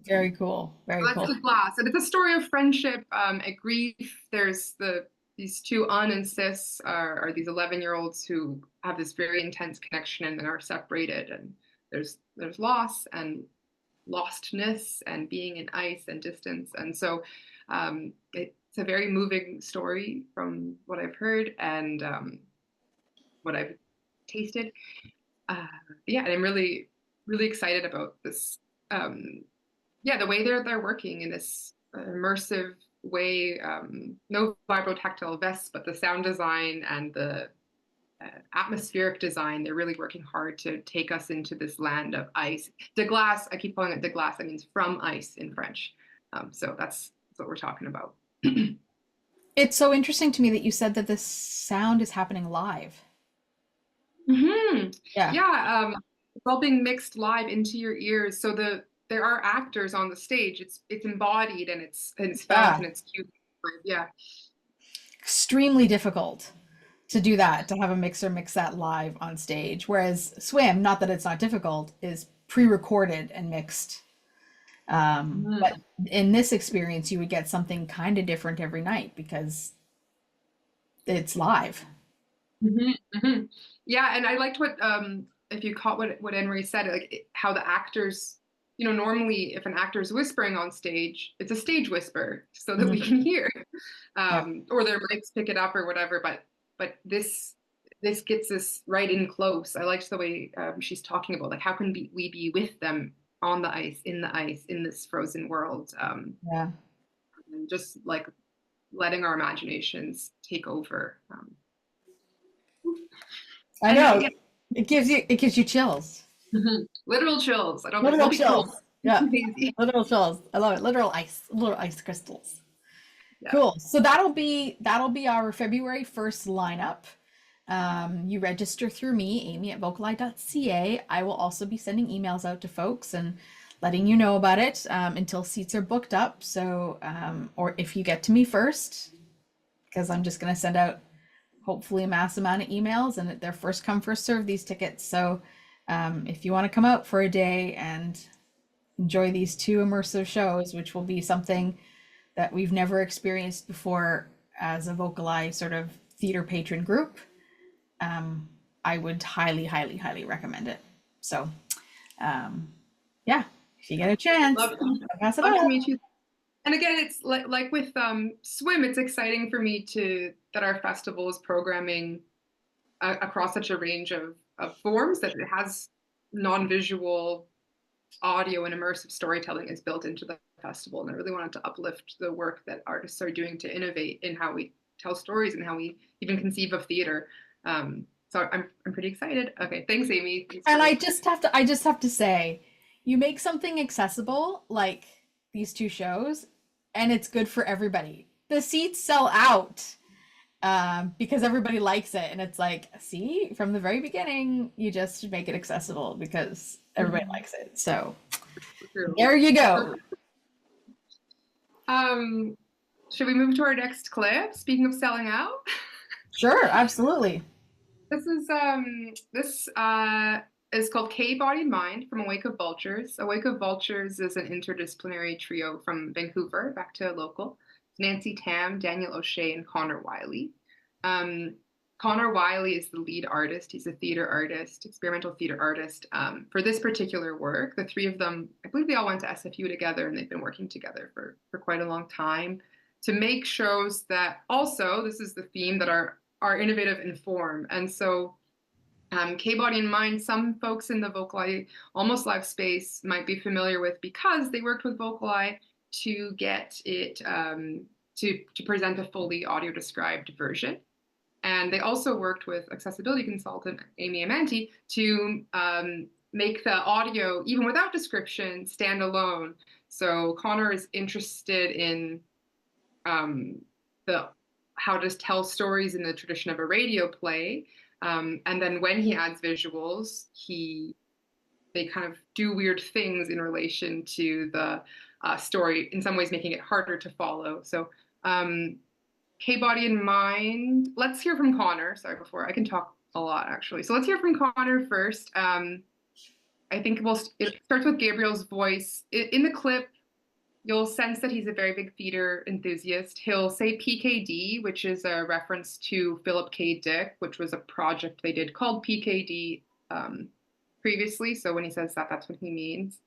Very cool. Very cool. That's the glass, and it's a story of friendship, and grief. There's these two Un and Sis are these 11-year-olds who have this very intense connection and then are separated, and there's loss and lostness and being in ice and distance, and so it's a very moving story from what I've heard and what I've tasted. And I'm really, really excited about this. The way they're working in this immersive way. No vibrotactile vests, but the sound design and the atmospheric design. They're really working hard to take us into this land of ice. De glace. I keep calling it de glace. That means from ice in French. So that's what we're talking about. It's so interesting to me that you said that this sound is happening live. Mm-hmm. Yeah. It's all being mixed live into your ears. So there are actors on the stage. It's embodied and it's felt and it's cute. Yeah. Extremely difficult to do that, to have a mixer mix that live on stage. Whereas Swim, not that it's not difficult, is pre-recorded and mixed. But in this experience, you would get something kind of different every night because it's live. Yeah, and I liked what if you caught what Henry said, like how the actors, normally if an actor is whispering on stage, it's a stage whisper so that we can hear, Yeah. or their mics pick it up or whatever. But this gets us right in close. I liked the way she's talking about like how can we be with them on the ice, in this frozen world, Yeah. and just like letting our imaginations take over. I And know. yeah, It gives you chills. literal chills. I don't Literal be cruel. chills. Yeah. Crazy. Literal chills. I love it. Little ice crystals. Yeah. Cool. So that'll be our February 1st lineup. You register through me, Amy at VocalEye.ca. I will also be sending emails out to folks and letting you know about it until seats are booked up. So, or if you get to me first, because I'm just going to send out hopefully a mass amount of emails and they're first come, first serve these tickets. So, if you want to come out for a day and enjoy these two immersive shows, which will be something that we've never experienced before as a VocalEye sort of theater patron group, I would highly, highly, highly recommend it. So, yeah, if you get a chance, pass it Love to on. meet you. And again, it's like with swim, it's exciting for me that our festival is programming across such a range of forms, that it has non-visual audio and immersive storytelling is built into the festival. And I really wanted to uplift the work that artists are doing to innovate in how we tell stories and how we even conceive of theater. So I'm pretty excited. Okay, thanks, Amy. And I just have to say, you make something accessible like these two shows, and it's good for everybody. The seats sell out because everybody likes it, and it's like, see, from the very beginning, you just should make it accessible because everybody likes it. So there you go. Should we move to our next clip? Speaking of selling out. Sure, absolutely. This is called K Body and Mind from Awake of Vultures. Awake of Vultures is an interdisciplinary trio from Vancouver, back to local. Nancy Tam, Daniel O'Shea, and Connor Wiley. Connor Wiley is the lead artist. He's a theater artist, experimental theater artist. For this particular work, the three of them, I believe they all went to SFU together, and they've been working together for quite a long time to make shows that also, this is the theme, that are innovative in form. And so K-Body and Mind, some folks in the VocalEye Almost Live space might be familiar with because they worked with VocalEye to get it to present a fully audio described version. And they also worked with accessibility consultant Amy and Andrea to make the audio, even without description, stand alone. So Connor is interested in how to tell stories in the tradition of a radio play. And then when he adds visuals, they kind of do weird things in relation to the story, in some ways making it harder to follow. So K-Body and Mind, let's hear from Connor. Sorry, before I can talk a lot, actually. So let's hear from Connor first. I think it starts with Gabriel's voice. In the clip, you'll sense that he's a very big theater enthusiast. He'll say PKD, which is a reference to Philip K. Dick, which was a project they did called PKD previously. So when he says that, that's what he means.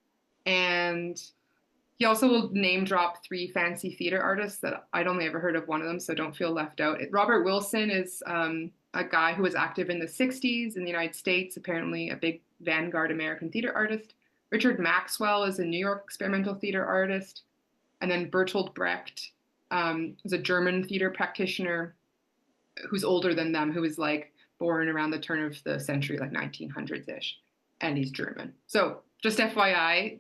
And he also will name drop 3 fancy theater artists that I'd only ever heard of one of them, so don't feel left out. Robert Wilson is a guy who was active in the 60s in the United States, apparently a big vanguard American theater artist. Richard Maxwell is a New York experimental theater artist. And then Bertolt Brecht is a German theater practitioner who's older than them, who was like born around the turn of the century, like 1900s-ish, and he's German. So just FYI,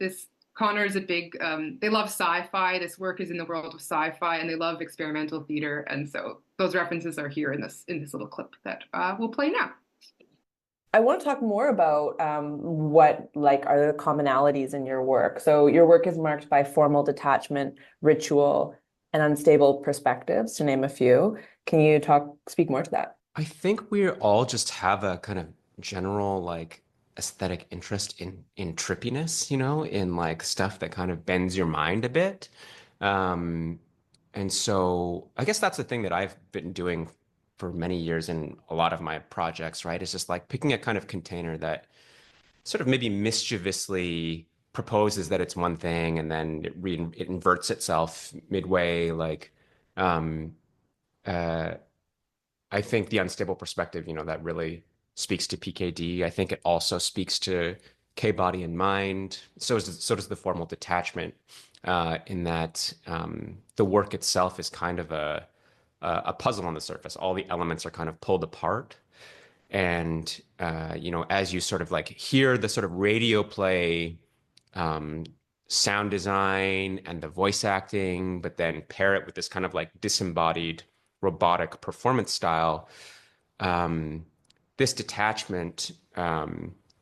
Connor is a big, they love sci-fi. This work is in the world of sci-fi, and they love experimental theater. And so those references are here in this little clip that we'll play now. I want to talk more about what are the commonalities in your work. So your work is marked by formal detachment, ritual, and unstable perspectives, to name a few. Can you speak more to that? I think we all just have a kind of general aesthetic interest in trippiness, in stuff that kind of bends your mind a bit. And so I guess that's the thing that I've been doing for many years in a lot of my projects, right? It's just like picking a kind of container that sort of maybe mischievously proposes that it's one thing and then it inverts itself midway. Like, I think the unstable perspective, that really speaks to PKD. I think it also speaks to K body and mind. So does the formal detachment, in that the work itself is kind of a puzzle on the surface. All the elements are kind of pulled apart. And, as you sort of like hear the sort of radio play, sound design and the voice acting, but then pair it with this kind of like disembodied robotic performance style, this detachment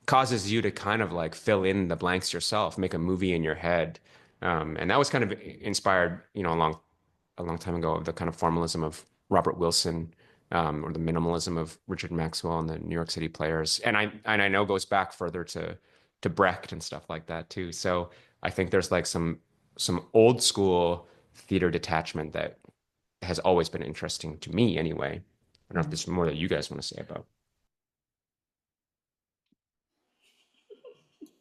causes you to kind of like fill in the blanks yourself, make a movie in your head. And that was kind of inspired, a long time ago, of the kind of formalism of Robert Wilson, or the minimalism of Richard Maxwell and the New York City Players. And I know goes back further to Brecht and stuff like that too. So I think there's like some old school theater detachment that has always been interesting to me anyway. I don't know if there's more that you guys want to say about.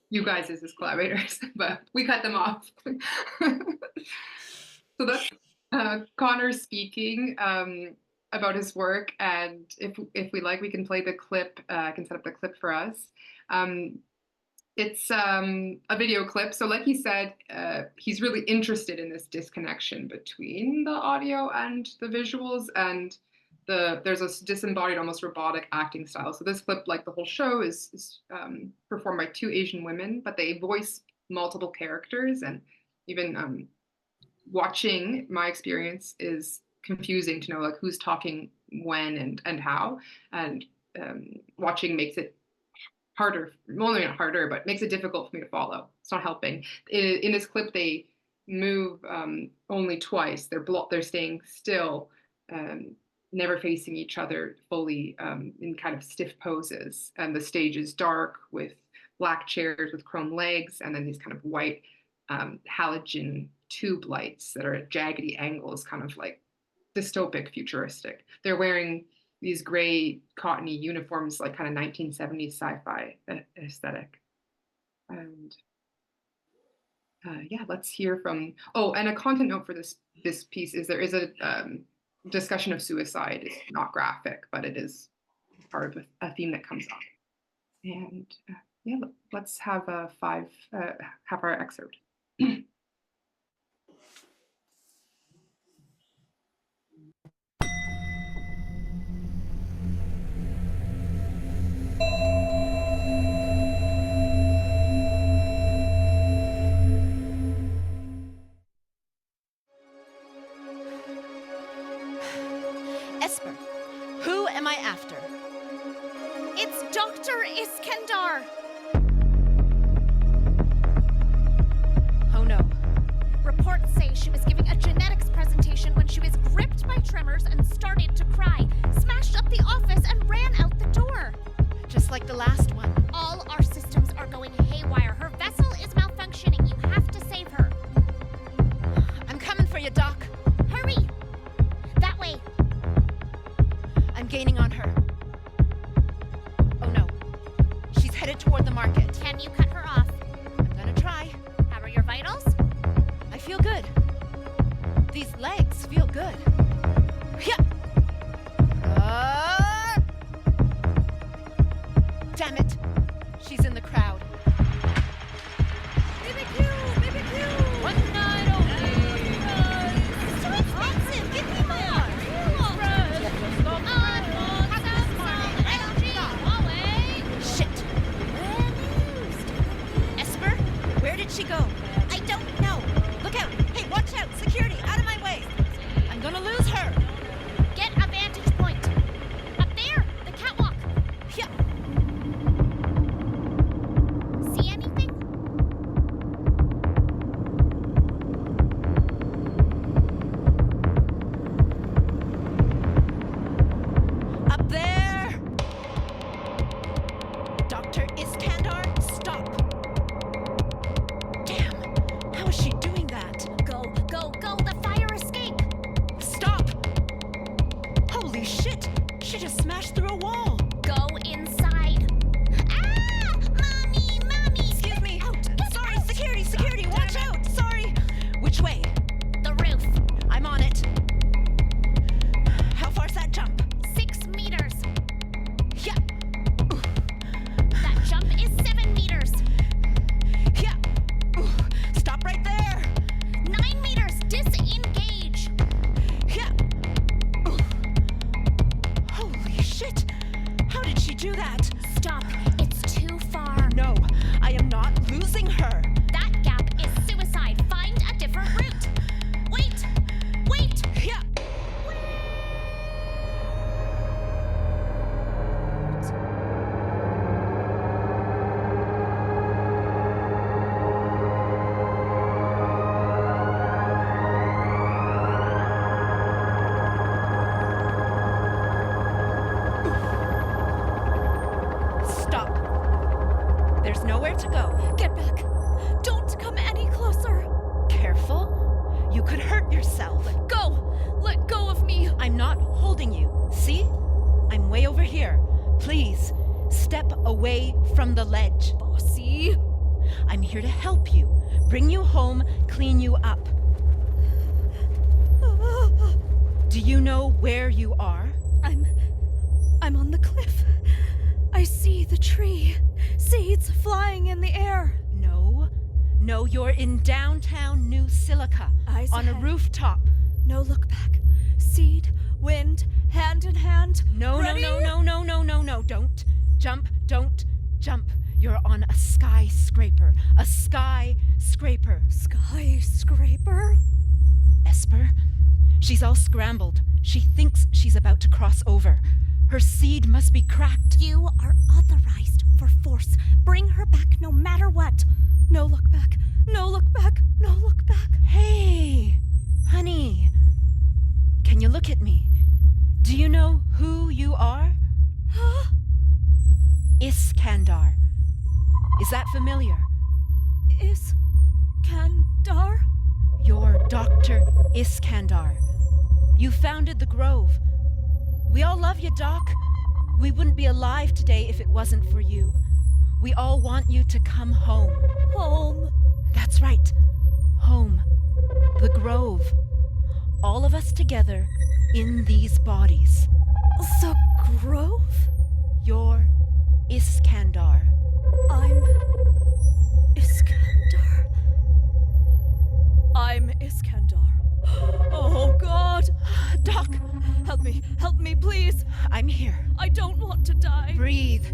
You guys as his collaborators, but we cut them off. So that's Connor speaking about his work, and if we like, we can play the clip. I can set up the clip for us. It's a video clip. So like he said, he's really interested in this disconnection between the audio and the visuals, and there's a disembodied, almost robotic acting style. So this clip, like the whole show, is performed by 2 Asian women, but they voice multiple characters. And even watching, my experience is confusing to know like who's talking when and how. And watching makes it harder, well, not harder, but makes it difficult for me to follow. It's not helping. In this clip, they move only twice. They're staying still, never facing each other fully, in kind of stiff poses. And the stage is dark with black chairs with chrome legs, and then these kind of white halogen tube lights that are at jaggedy angles, kind of like dystopic, futuristic. They're wearing these gray cottony uniforms, like kind of 1970s sci-fi aesthetic. And yeah, let's hear from, and a content note for this piece is there is a discussion of suicide. It's not graphic, but it is part of a theme that comes up. And yeah, let's have a half-hour excerpt. Esper, who am I after? It's Dr. Iskandar! Oh no. Reports say she was giving a genetics presentation when she was gripped by tremors and started to cry, smashed up the office and ran out the door. Just like the last one. All our systems are going haywire. Her vessel is malfunctioning. You have to save her. I'm coming for you, Doc. Hurry! That way. I'm gaining on her. Oh no. She's headed toward the market. Can you cut her off? I'm gonna try. How are your vitals? I feel good. These legs feel good. Yeah. Damn it. She's in the crowd. BBQ! BBQ! One night only. It's too expensive. Give me more. Shit. Esper, where did she go? I don't know. Look out. Hey, watch out. Security, out of my way. I'm gonna lose her. smash through a wall. Go inside. Ah! Mommy! Excuse me. Out! Sorry, security, watch out. Sorry. Which way? The roof. I'm on it. How far's that jump? 6 meters. Yeah. That jump is 7 meters. Yeah. Stop right there. 9 meters. Disengage. Yeah. Holy shit. How did she do that? Stop. It's too far. No, I am not losing her. That gap is suicide. Find a different route. Wait. Yeah. Stop. There's nowhere to go. Get back. Don't come any closer. Careful. You could hurt yourself. Go. Let go of me. I'm not holding you. See? I'm way over here. Please, step away from the ledge. Bossy. I'm here to help you. Bring you home, clean you up. Do you know where you are? I'm on the cliff. I see the tree. Seeds flying in the air. No, you're in downtown New Silica. Eyes on a ahead. Rooftop. No look back. Seed, wind, hand in hand. No. Ready? Don't jump. You're on a skyscraper. A skyscraper. Skyscraper? Esper? She's all scrambled. She thinks she's about to cross over. Her seed must be cracked. You are authorized for force. Bring her back no matter what. No look back. No look back. No look back. Hey, honey. Can you look at me? Do you know who you are? Iskandar. Is that familiar? Iskandar? You're Dr. Iskandar. You founded the Grove. We all love you, Doc. We wouldn't be alive today if it wasn't for you. We all want you to come home. Home. That's right. Home. The Grove. All of us together in these bodies. The Grove? You're Iskandar. I'm Iskandar. I'm Iskandar. Oh, God. Doc, Help me, please. I'm here. I don't want to die. Breathe,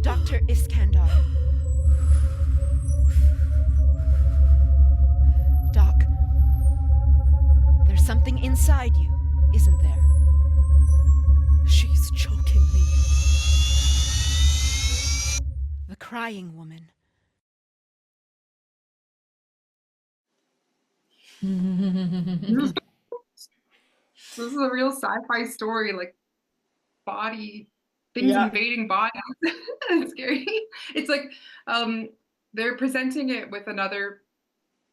Dr. Iskandar. Doc, there's something inside you, isn't there? She's choking me. The crying woman. This is a real sci-fi story, like things invading bodies. It's scary. It's like they're presenting it with another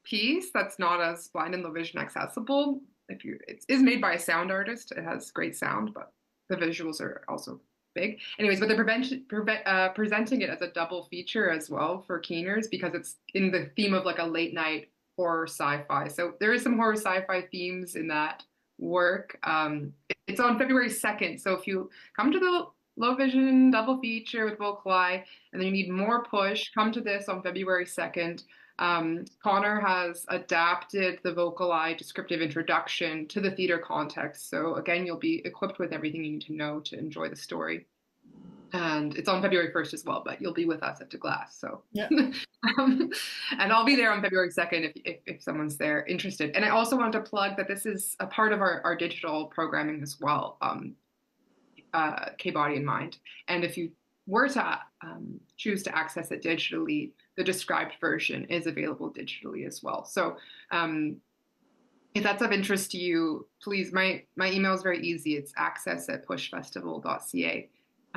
piece that's not as blind and low vision accessible. It is made by a sound artist. It has great sound, but the visuals are also big. Anyways, but they're presenting it as a double feature as well for keeners because it's in the theme of like a late night horror sci-fi. So there is some horror sci-fi themes in that work. It's on February 2nd. So if you come to the low vision double feature with VocalEye and then you need more PuSh, come to this on February 2nd. Connor has adapted the VocalEye descriptive introduction to the theater context. So again, you'll be equipped with everything you need to know to enjoy the story. And it's on February 1st as well, but you'll be with us at the Glace. So yeah. And I'll be there on February 2nd if someone's there interested. And I also want to plug that this is a part of our digital programming as well, K-Body in Mind. And if you were to choose to access it digitally, the described version is available digitally as well. So if that's of interest to you, please, my email is very easy. It's access@pushfestival.ca.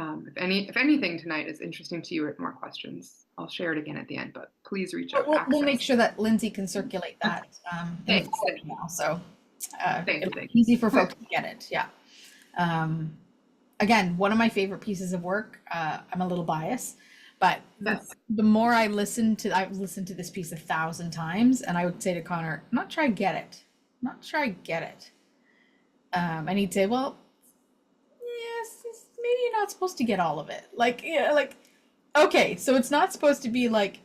If anything tonight is interesting to you or more questions, I'll share it again at the end, but please reach out. We'll make sure that Lindsay can circulate that now. So thanks. easy for folks to get it. Yeah. again, one of my favorite pieces of work. I'm a little biased, but Yes. the more I've listened to this piece 1,000 times, and I would say to Connor, I'm not sure I get it. I'm not sure I get it. And he'd say, well, yes, maybe you're not supposed to get all of it. Like, yeah, like, okay, so it's not supposed to be like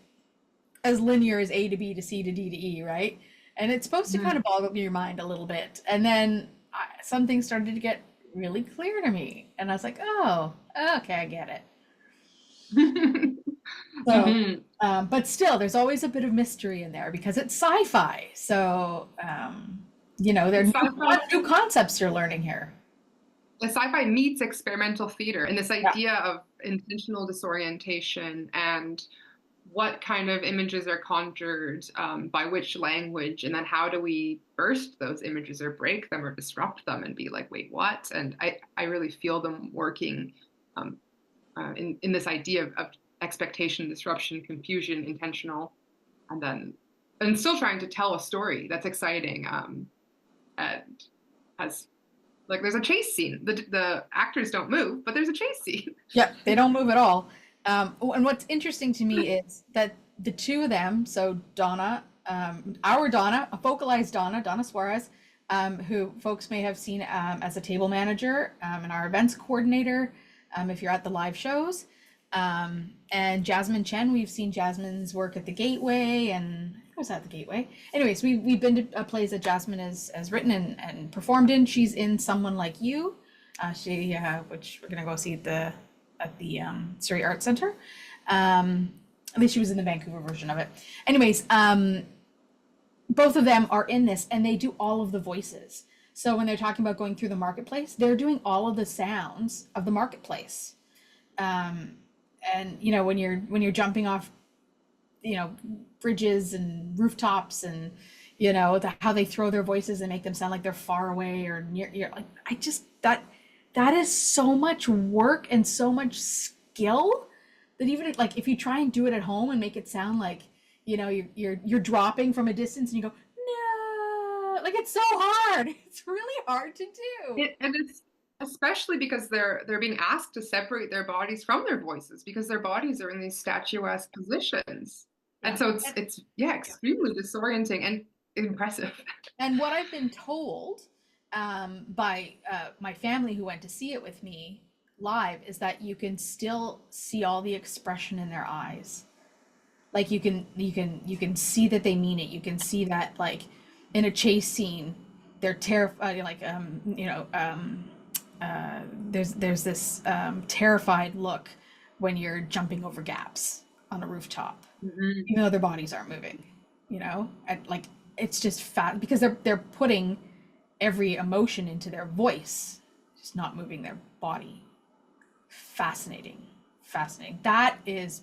as linear as A to B to C to D to E, right? And it's supposed to kind of boggle your mind a little bit. And then some things started to get really clear to me. And I was like, oh, okay, I get it. So, but still, there's always a bit of mystery in there because it's sci-fi. So, there are new concepts you're learning here. The sci-fi meets experimental theater and this idea of intentional disorientation and what kind of images are conjured by which language, and then how do we burst those images or break them or disrupt them and be like, wait, what? And I really feel them working in this idea of expectation, disruption, confusion, intentional, and still trying to tell a story that's exciting and has like there's a chase scene. The actors don't move, but there's a chase scene. Yeah, they don't move at all. And what's interesting to me is that the two of them, so Donna, our Donna, a vocalized Donna Suarez, who folks may have seen as a table manager and our events coordinator if you're at the live shows. And Jasmine Chen, we've seen Jasmine's work at the Gateway, and I was at the Gateway. Anyways, we've been to plays that Jasmine has written and performed in. She's in Someone Like You, which we're gonna go see at the Surrey Arts Center. At least she was in the Vancouver version of it. Anyways, both of them are in this, and they do all of the voices. So when they're talking about going through the marketplace, they're doing all of the sounds of the marketplace. And when you're jumping off, bridges and rooftops, and how they throw their voices and make them sound like they're far away or near. You're like, that is so much work and so much skill that even if you try and do it at home and make it sound like you're dropping from a distance and you go, no, like it's so hard. It's really hard to do. And it's especially because they're being asked to separate their bodies from their voices because their bodies are in these statuesque positions. And so it's extremely disorienting and impressive. And what I've been told by my family who went to see it with me live is that you can still see all the expression in their eyes. Like you can see that they mean it. You can see that like in a chase scene, they're terrified. There's this terrified look when you're jumping over gaps on a rooftop, even though their bodies aren't moving. It's just fat because they're putting every emotion into their voice, just not moving their body. Fascinating. That is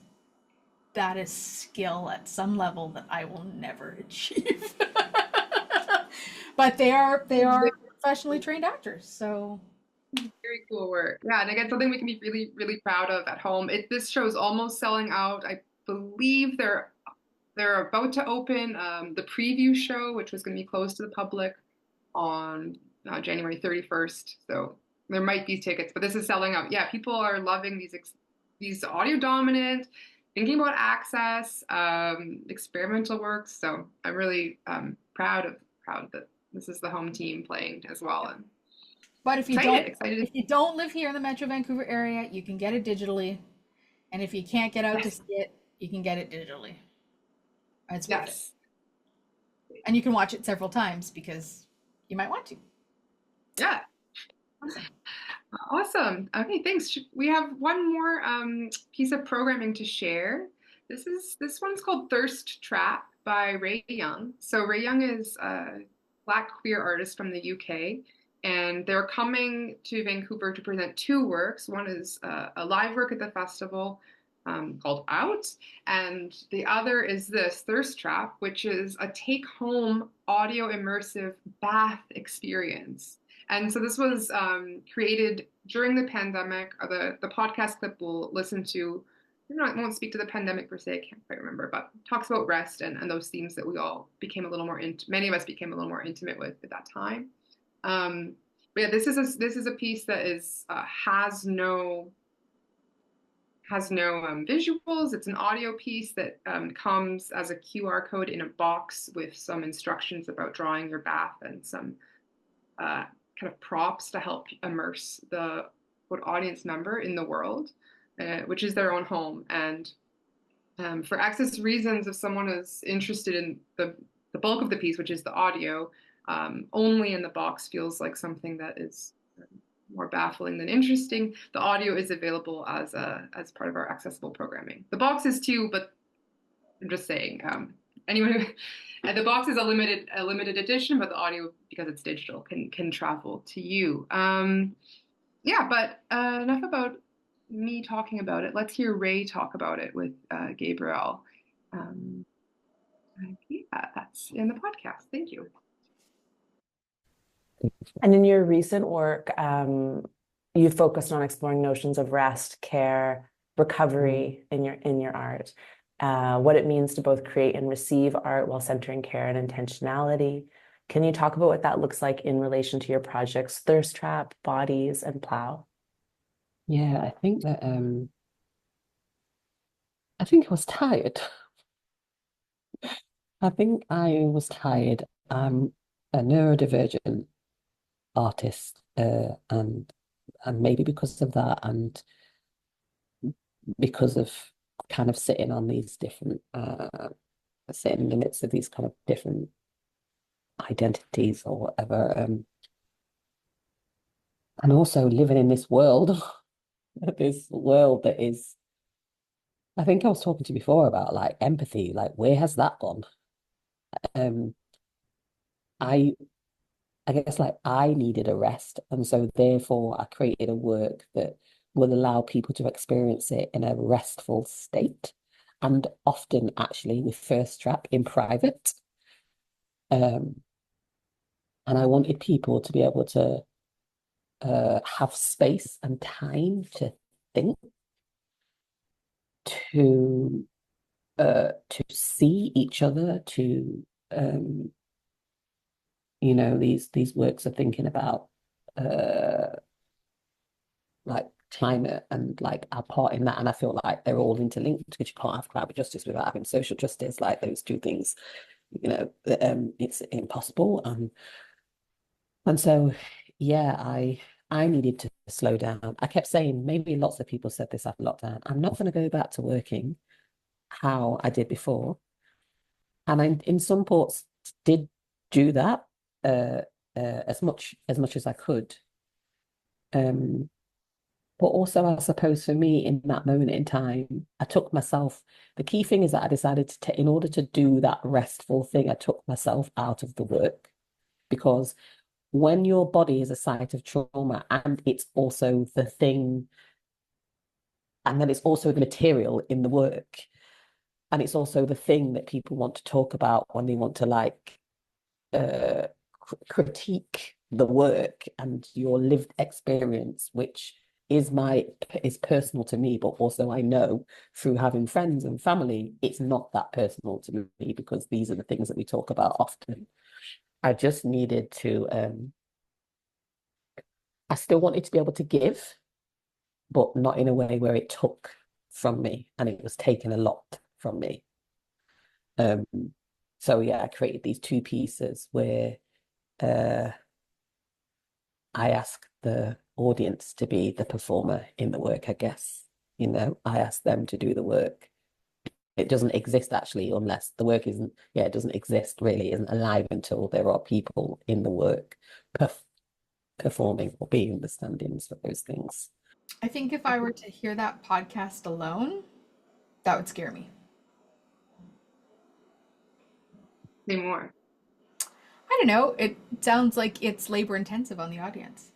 skill at some level that I will never achieve. But they are professionally trained actors, so very cool work. Yeah, and again, something we can be really, really proud of at home. This show's almost selling out. I believe they're about to open the preview show, which was going to be closed to the public on January 31st. So there might be tickets, but this is selling out. Yeah, people are loving these audio dominant, thinking about access, experimental works. So I'm really proud that this is the home team playing as well. But if you don't live here in the Metro Vancouver area, you can get it digitally, and if you can't get out to see it, you can get it digitally. It's worth it. And you can watch it several times because you might want to. Yeah. Awesome. Okay, thanks. We have one more piece of programming to share. This one's called Thirst Trap by Ray Young. So Ray Young is a Black queer artist from the UK, and they're coming to Vancouver to present two works. One is a live work at the festival called Out, and the other is this Thirst Trap, which is a take-home audio immersive bath experience. And so this was created during the pandemic. The podcast clip we'll listen to, it won't speak to the pandemic per se, I can't quite remember, but talks about rest and those themes that we all became a little more, many of us became a little more intimate with at that time. But yeah, this is a piece that is has no visuals. It's an audio piece that comes as a QR code in a box with some instructions about drawing your bath and some kind of props to help immerse the audience member in the world, which is their own home. And for access reasons, if someone is interested in the bulk of the piece, which is the audio, only in the box feels like something that is more baffling than interesting. The audio is available as part of our accessible programming. The box is too, but I'm just saying, anyone the box is a limited edition, but the audio, because it's digital, can travel to you. Yeah, but enough about me talking about it. Let's hear Ray talk about it with Gabriel. Yeah, that's in the podcast. Thank you. And in your recent work, you focused on exploring notions of rest, care, recovery in your art, what it means to both create and receive art while centering care and intentionality. Can you talk about what that looks like in relation to your projects, Thirst Trap, Bodies, and Plow? Yeah, I think that I think I was tired. I think I was tired. I'm a neurodivergent artist, and maybe because of that, and because of kind of sitting on these different, sitting in the midst of these kind of different identities or whatever, and also living in this world, this world that is. I think I was talking to you before about like empathy, like where has that gone? Um, I I guess like I needed a rest, and so therefore I created a work that will allow people to experience it in a restful state, and often actually with First Trap in private. Um, and I wanted people to be able to have space and time to think, to see each other, to these works are thinking about like climate and like our part in that, and I feel like they're all interlinked because you can't have climate justice without having social justice. Like those two things, it's impossible. And so yeah, I needed to slow down. I kept saying, maybe lots of people said this after lockdown, I'm not going to go back to working how I did before. And I, in some ports, did do that as much as I could. But also, I suppose for me, in that moment in time, I took myself. The key thing is that I decided to take, in order to do that restful thing, I took myself out of the work, because when your body is a site of trauma and it's also the thing, and then it's also the material in the work, and it's also the thing that people want to talk about when they want to like critique the work and your lived experience, which is personal to me, but also I know through having friends and family, it's not that personal to me because these are the things that we talk about often. I just needed to I still wanted to be able to give, but not in a way where it took from me and it was taking a lot from me. So yeah, I created these two pieces where I ask the audience to be the performer in the work, I guess. I ask them to do the work. It doesn't exist actually unless the work isn't, it doesn't exist really, isn't alive until there are people in the work performing or being the stand-ins for those things. I think if I were to hear that podcast alone, that would scare me. Say more. I don't know. It sounds like it's labor intensive on the audience.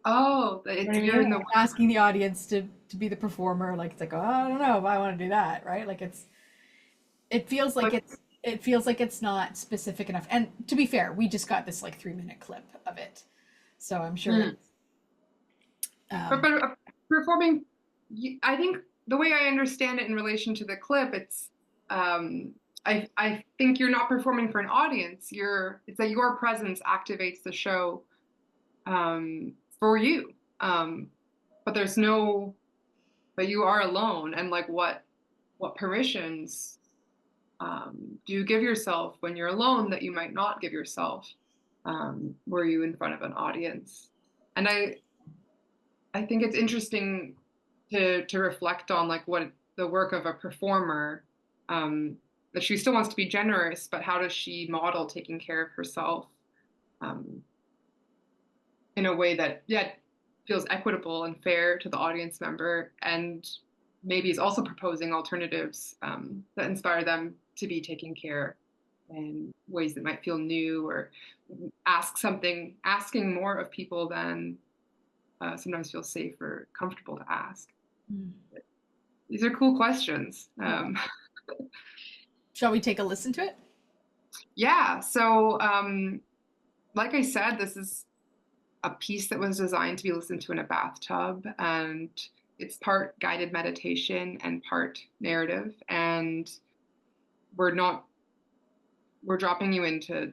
Oh, you're in the asking the audience to be the performer. Like it's like, oh, I don't know if I want to do that, right? Like it feels like it's not specific enough. And to be fair, we just got this like 3-minute clip of it, so I'm sure. But performing, I think the way I understand it in relation to the clip, it's I think you're not performing for an audience. It's that your presence activates the show for you. But you are alone. And like, what permissions do you give yourself when you're alone that you might not give yourself were you in front of an audience? And I think it's interesting to reflect on like what the work of a performer, that she still wants to be generous, but how does she model taking care of herself in a way that feels equitable and fair to the audience member, and maybe is also proposing alternatives that inspire them to be taken care in ways that might feel new, or asking more of people than sometimes feels safe or comfortable to ask. These are cool questions. Shall we take a listen to it? Yeah. So, like I said, this is a piece that was designed to be listened to in a bathtub, and it's part guided meditation and part narrative. And we're dropping you into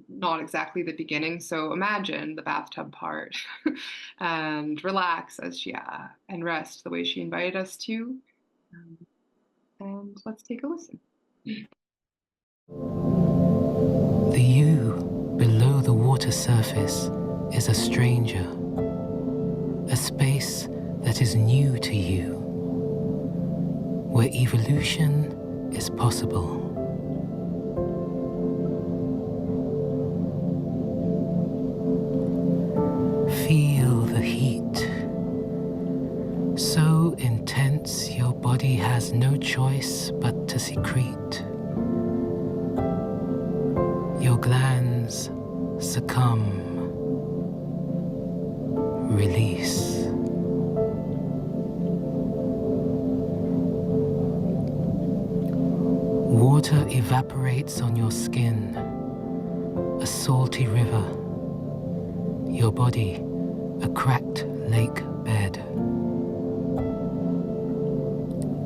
not exactly the beginning. So imagine the bathtub part and relax and rest the way she invited us to. And let's take a listen. The you below the water surface is a stranger, a space that is new to you, where evolution is possible. Feel the heat, so intense your body has no choice but to secrete. Your glands succumb, release. Water evaporates on your skin, a salty river. Your body, a cracked lake bed.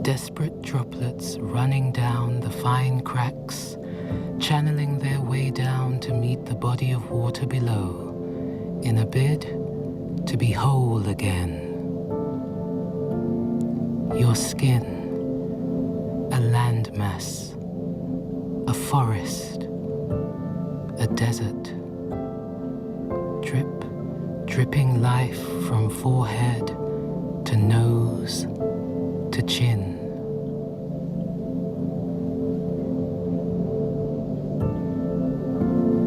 Desperate droplets running down the fine cracks, channeling their way down to meet the body of water below, in a bid to be whole again. Your skin, a landmass, a forest, a desert. Drip, dripping life from forehead to nose to chin.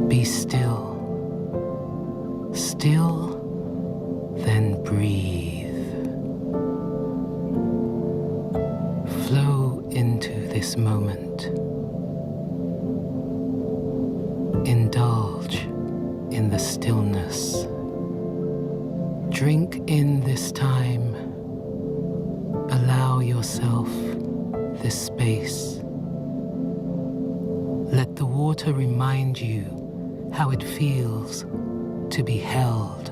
Be still, still, then breathe. Flow into this moment. Indulge in the stillness. Drink in this time. Allow yourself this space. Let the water remind you how it feels to be held.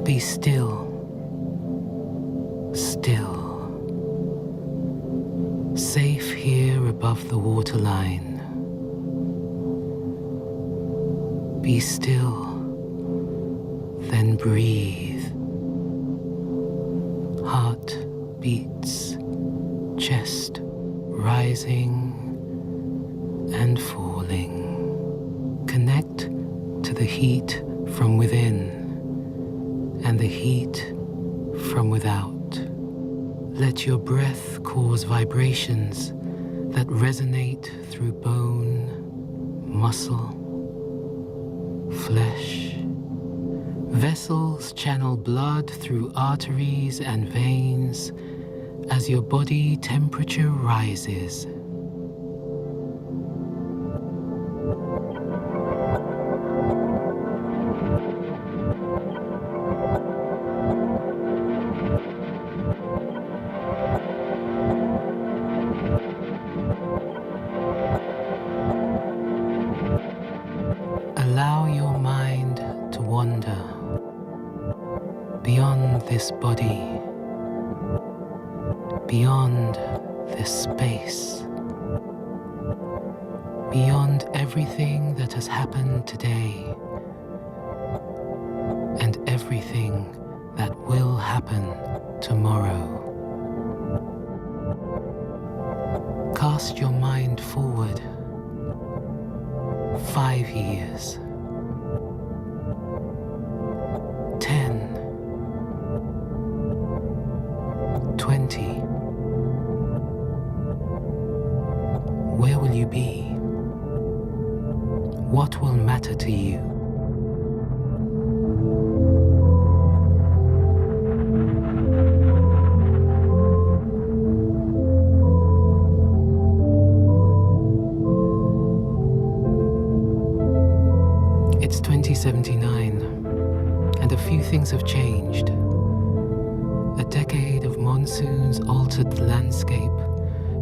Be still, still. Safe here above the waterline. Be still, then breathe. Heart beats, chest rising and falling. Connect to the heat from within and the heat from without. Let your breath cause vibrations that resonate through bone, muscle, flesh. Vessels channel blood through arteries and veins as your body temperature rises. Allow your mind to wander beyond this body, beyond this a space beyond everything that has happened today and everything that will happen tomorrow. Cast your mind forward 5 years, 10, 20. Where will you be? What will matter to you? It's 2079, and a few things have changed. A decade of monsoons altered the landscape,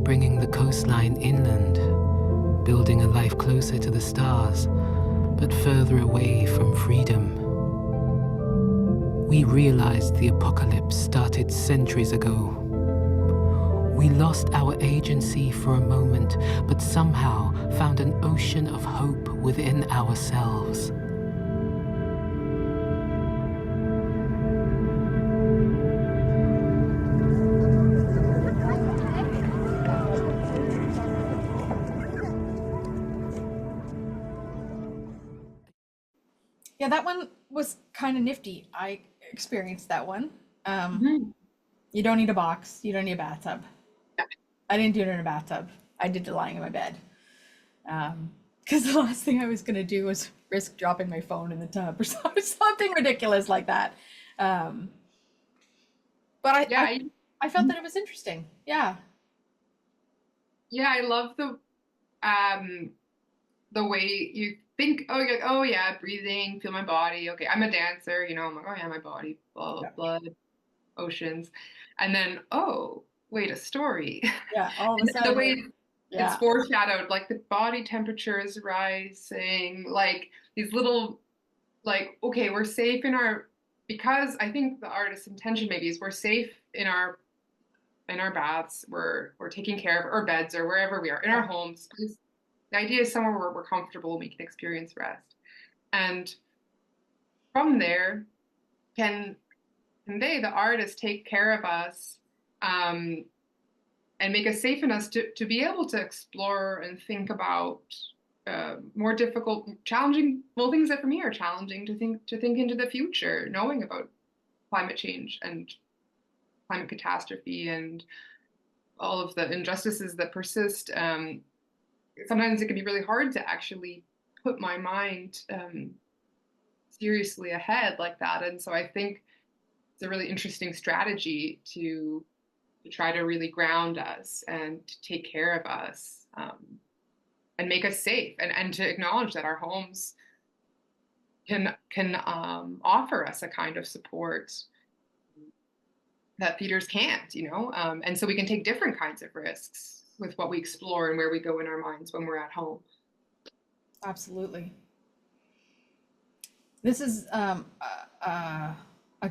bringing the coastline inland, building a life closer to the stars, but further away from freedom. We realized the apocalypse started centuries ago. We lost our agency for a moment, but somehow found an ocean of hope within ourselves. Yeah, that one was kind of nifty. I experienced that one. You don't need a box. You don't need a bathtub. I didn't do it in a bathtub. I did it lying in my bed. Because the last thing I was going to do was risk dropping my phone in the tub or something ridiculous like that. But I felt that it was interesting. Yeah. Yeah, I love the way you think, oh, you're like, oh yeah, breathing, feel my body. Okay, I'm a dancer, you know, I'm like, oh yeah, my body, blood, oceans. And then, oh, wait, a story. Yeah, all of a sudden. The way it's foreshadowed, like the body temperature is rising, like these little, like, okay, we're safe in our, because I think the artist's intention maybe is we're safe in our baths, we're taking care of our beds or wherever we are, in our homes. The idea is somewhere where we're comfortable and we can experience rest. And from there, can they, the artist, take care of us and make us safe enough to be able to explore and think about more difficult, challenging, things that for me are challenging to think into the future, knowing about climate change and climate catastrophe and all of the injustices that persist. Sometimes it can be really hard to actually put my mind seriously ahead like that. And so I think it's a really interesting strategy to try to really ground us and to take care of us and make us safe, and to acknowledge that our homes can offer us a kind of support that theaters can't, you know, and so we can take different kinds of risks with what we explore and where we go in our minds when we're at home. Absolutely. This is a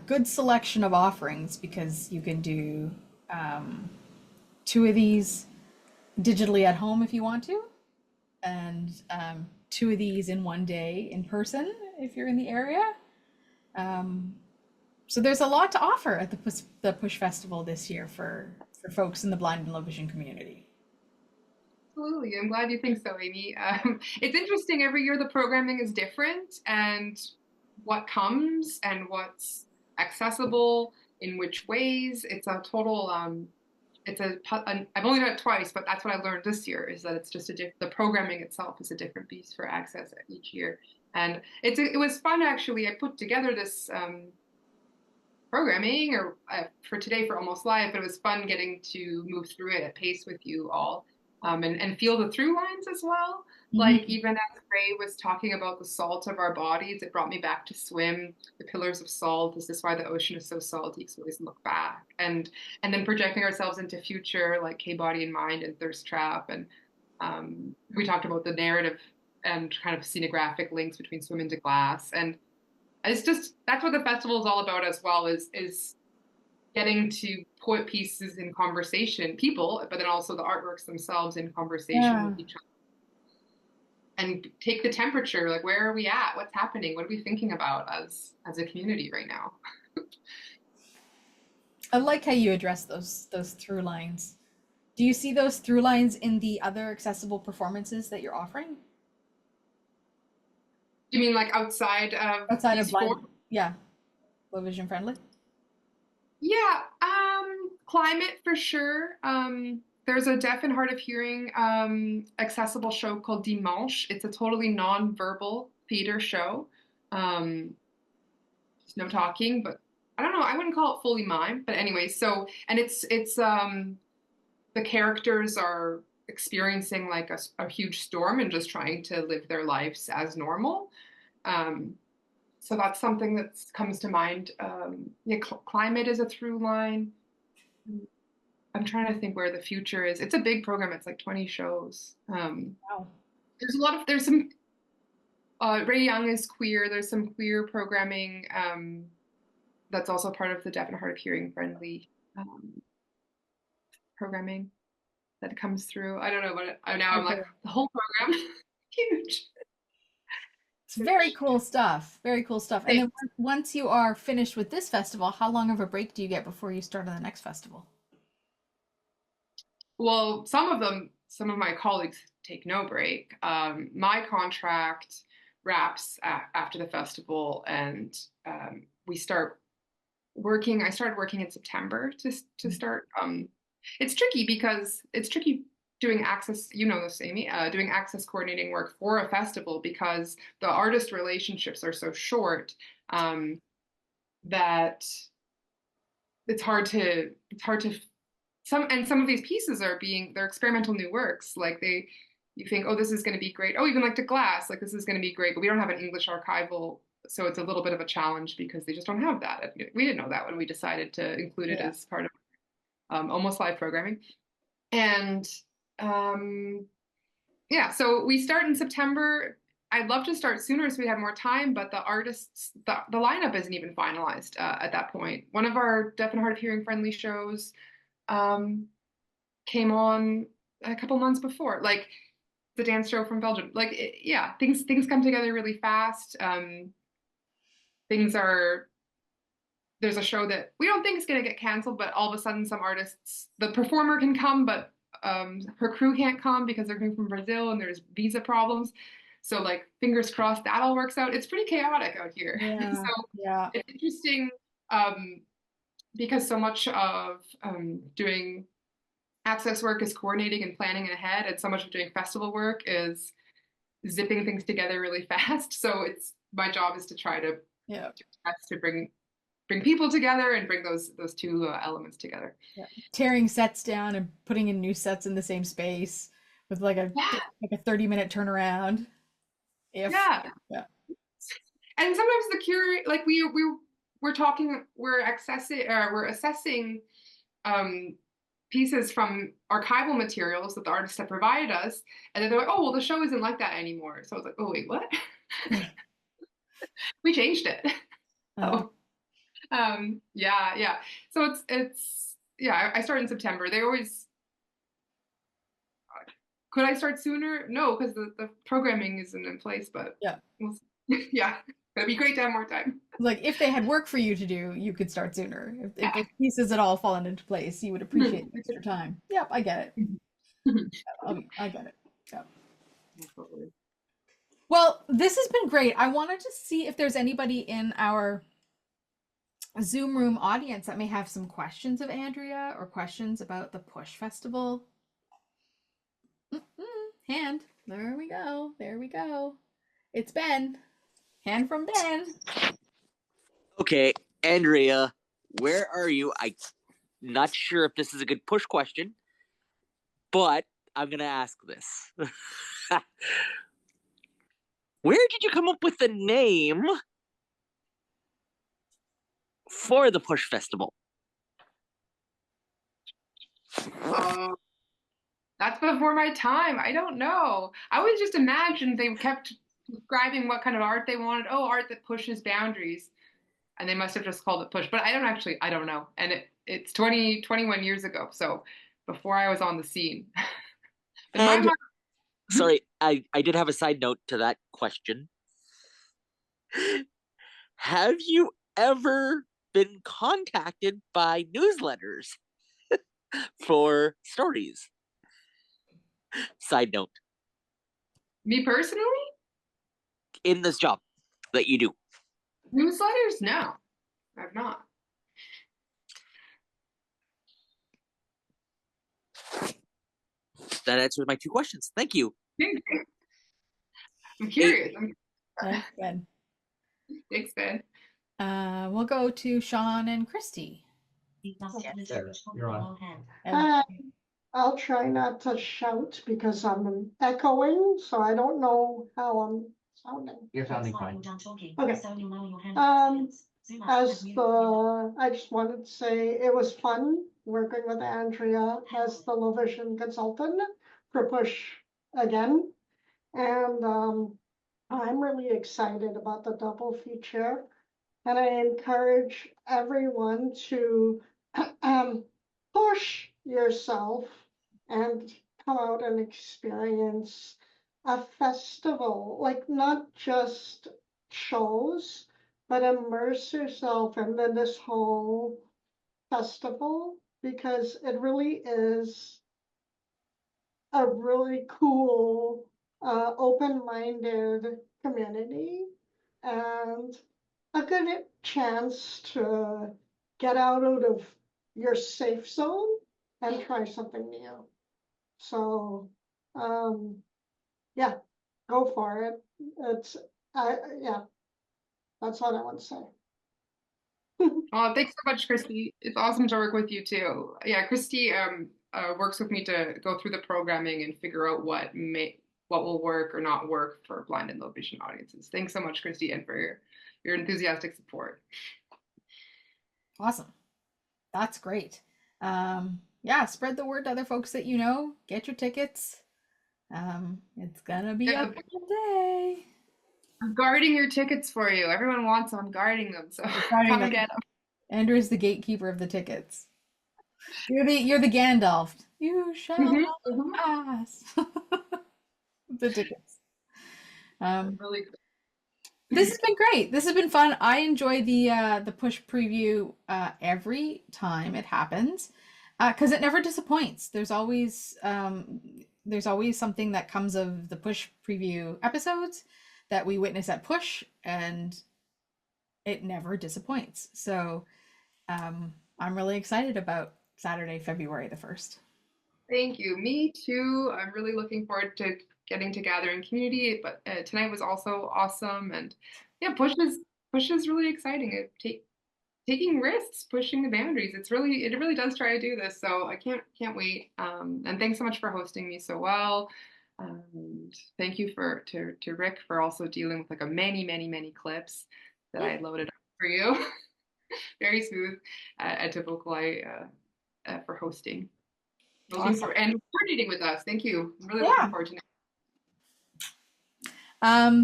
good selection of offerings because you can do 2 of these digitally at home if you want to, and 2 of these in one day in person if you're in the area. So there's a lot to offer at the PuSh Festival this year for folks in the blind and low vision community. Absolutely. I'm glad you think so, Amy. It's interesting. Every year the programming is different, and what comes and what's accessible in which ways. It's a total, I've only done it twice, but that's what I learned this year, is that it's just the programming itself is a different beast for access each year. And it was fun, actually. I put together this programming for today for Almost Live, but it was fun getting to move through it at pace with you all. And feel the through lines as well. Mm-hmm. Like even as Ray was talking about the salt of our bodies, it brought me back to swim. The pillars of salt. Is this why the ocean is so salty? Because we always look back. And then projecting ourselves into future, like K-Body and Mind and Thirst Trap. And we talked about the narrative and kind of scenographic links between Swim into Glass. And it's just, that's what the festival is all about as well, is getting to put pieces in conversation, people, but then also the artworks themselves in conversation Yeah. with each other. And take the temperature, like where are we at? What's happening? What are we thinking about as a community right now? I like how you address those through lines. Do you see those through lines in the other accessible performances that you're offering? You mean like outside of Outside of these four? blind, yeah, low vision friendly? Yeah, climate for sure. There's a deaf and hard of hearing accessible show called Dimanche. It's a totally non-verbal theater show. There's no talking, but I don't know. I wouldn't call it fully mime, but anyway. So, and it's the characters are experiencing like a huge storm and just trying to live their lives as normal. So that's something that comes to mind. Yeah, climate is a through line. I'm trying to think where the future is. It's a big program. It's like 20 shows. Wow. There's some, Ray Young is queer. There's some queer programming that's also part of the deaf and hard of hearing friendly programming that comes through. I don't know, but now I'm like, the whole program, huge. It's very cool stuff. Very cool stuff. And then once you are finished with this festival, how long of a break do you get before you start on the next festival? Well, some of my colleagues take no break. My contract wraps after the festival, and we start working. I started working in September to start. It's tricky because it's tricky doing access, you know this, Amy, doing access coordinating work for a festival because the artist relationships are so short that it's hard to some of these pieces they're experimental new works. Like you think, oh, this is going to be great. Oh, even like to glass, like this is going to be great, but we don't have an English archival, so it's a little bit of a challenge because they just don't have that. We didn't know that when we decided to include it as part of almost live programming. And yeah, so we start in September. I'd love to start sooner so we have more time, but the artists, the lineup isn't even finalized at that point. One of our deaf and hard of hearing friendly shows came on a couple months before, like the dance show from Belgium. Like, yeah, things come together really fast. There's a show that we don't think is going to get canceled, but all of a sudden some artists, the performer can come, but her crew can't come because they're coming from Brazil and there's visa problems. So like fingers crossed that all works out. It's pretty chaotic out here. Yeah, so yeah. It's interesting because so much of doing access work is coordinating and planning ahead, and so much of doing festival work is zipping things together really fast. So my job is to try to bring people together and bring those two elements together. Yeah. Tearing sets down and putting in new sets in the same space with like a 30-minute turnaround. Yeah. And sometimes the curator, like we're assessing pieces from archival materials that the artists have provided us, and then they're like, oh, well, the show isn't like that anymore. So I was like, oh, wait, what? We changed it. Yeah. So it's I started in September. They always, could I start sooner? No, because the programming isn't in place, but yeah, it'd be great to have more time. Like if they had work for you to do, you could start sooner. If the pieces had all fallen into place, you would appreciate the extra time. Yep, I get it. I get it. Yep. Well, this has been great. I wanted to see if there's anybody in our Zoom room audience that may have some questions of Andrea or questions about the PuSh Festival. Hand. There we go. It's Ben. Hand from Ben. Okay, Andrea, where are you? I'm not sure if this is a good PuSh question, but I'm going to ask this. Where did you come up with the name for the PuSh Festival? That's before my time. I don't know. I always just imagined they kept describing what kind of art they wanted. Oh, art that pushes boundaries. and they must have just called it PuSh. But I don't know. And it's 21 years ago, so before I was on the scene. In my And mind, sorry, I did have a side note to that question. Have you ever been contacted by newsletters for stories? Side note, me personally, in this job that you do. newsletters? No, I've not. That answers my 2 questions. Thank you. I'm curious. Thanks, Ben. Thanks, Ben. We'll go to Sean and Christy. You're on. And I'll try not to shout because I'm echoing, so I don't know how I'm sounding. You're sounding fine. Okay. I just wanted to say it was fun working with Andrea as the low vision consultant for PuSh again. And I'm really excited about the double feature. And I encourage everyone to push yourself and come out and experience a festival, like not just shows, but immerse yourself into this whole festival because it really is a really cool, open-minded community and a good chance to get out of your safe zone and try something new. So, yeah, go for it. Yeah, that's what I want to say. Oh, thanks so much, Christy. It's awesome to work with you too. Yeah, Christy works with me to go through the programming and figure out what will work or not work for blind and low vision audiences. Thanks so much, Christy, and for your enthusiastic support. Awesome. That's great. Yeah, spread the word to other folks that you know. Get your tickets. It's gonna be a fun day. I'm guarding your tickets for you. Everyone wants them. I'm guarding them. So come and get them. Andrew's the gatekeeper of the tickets. You're the Gandalf. You shall not pass. The tickets. Really cool. This has been great. This has been fun. I enjoy the PuSh preview every time it happens because it never disappoints. There's always something that comes of the PuSh preview episodes that we witness at PuSh, and it never disappoints. So I'm really excited about Saturday, February the 1st. Thank you. Me too. I'm really looking forward to getting to gather in community, but tonight was also awesome. And yeah, PuSh is really exciting. Taking risks, pushing the boundaries. It really does try to do this. So I can't wait. And thanks so much for hosting me so well. And thank you to Rick for also dealing with like a many clips that I loaded up for you. Very smooth. And to VocalEye for hosting. Awesome. And coordinating with us. Thank you. I'm really looking forward to it.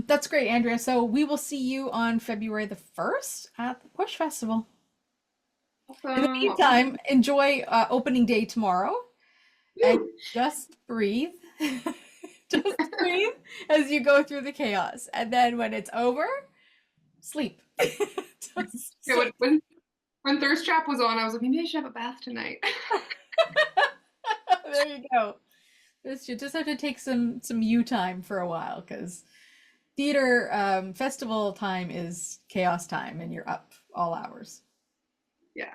That's great, Andrea. So we will see you on February the 1st at the PuSh Festival. Awesome. In the meantime, enjoy opening day tomorrow. And just breathe. Just breathe as you go through the chaos. And then when it's over, sleep. Yeah, when Thirst Trap was on, I was like, maybe I should have a bath tonight. There you go. You just have to take some you time for a while because theater festival time is chaos time and you're up all hours. Yeah.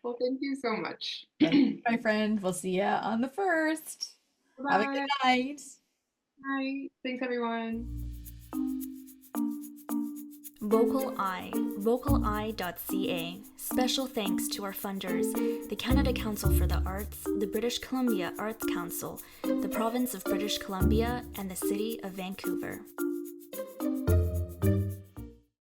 Well, thank you so much. My friend, we'll see you on the 1st. Bye. Have a good night. Bye. Thanks, everyone. VocalEye, vocaleye.ca. Special thanks to our funders, the Canada Council for the Arts, the British Columbia Arts Council, the Province of British Columbia, and the City of Vancouver.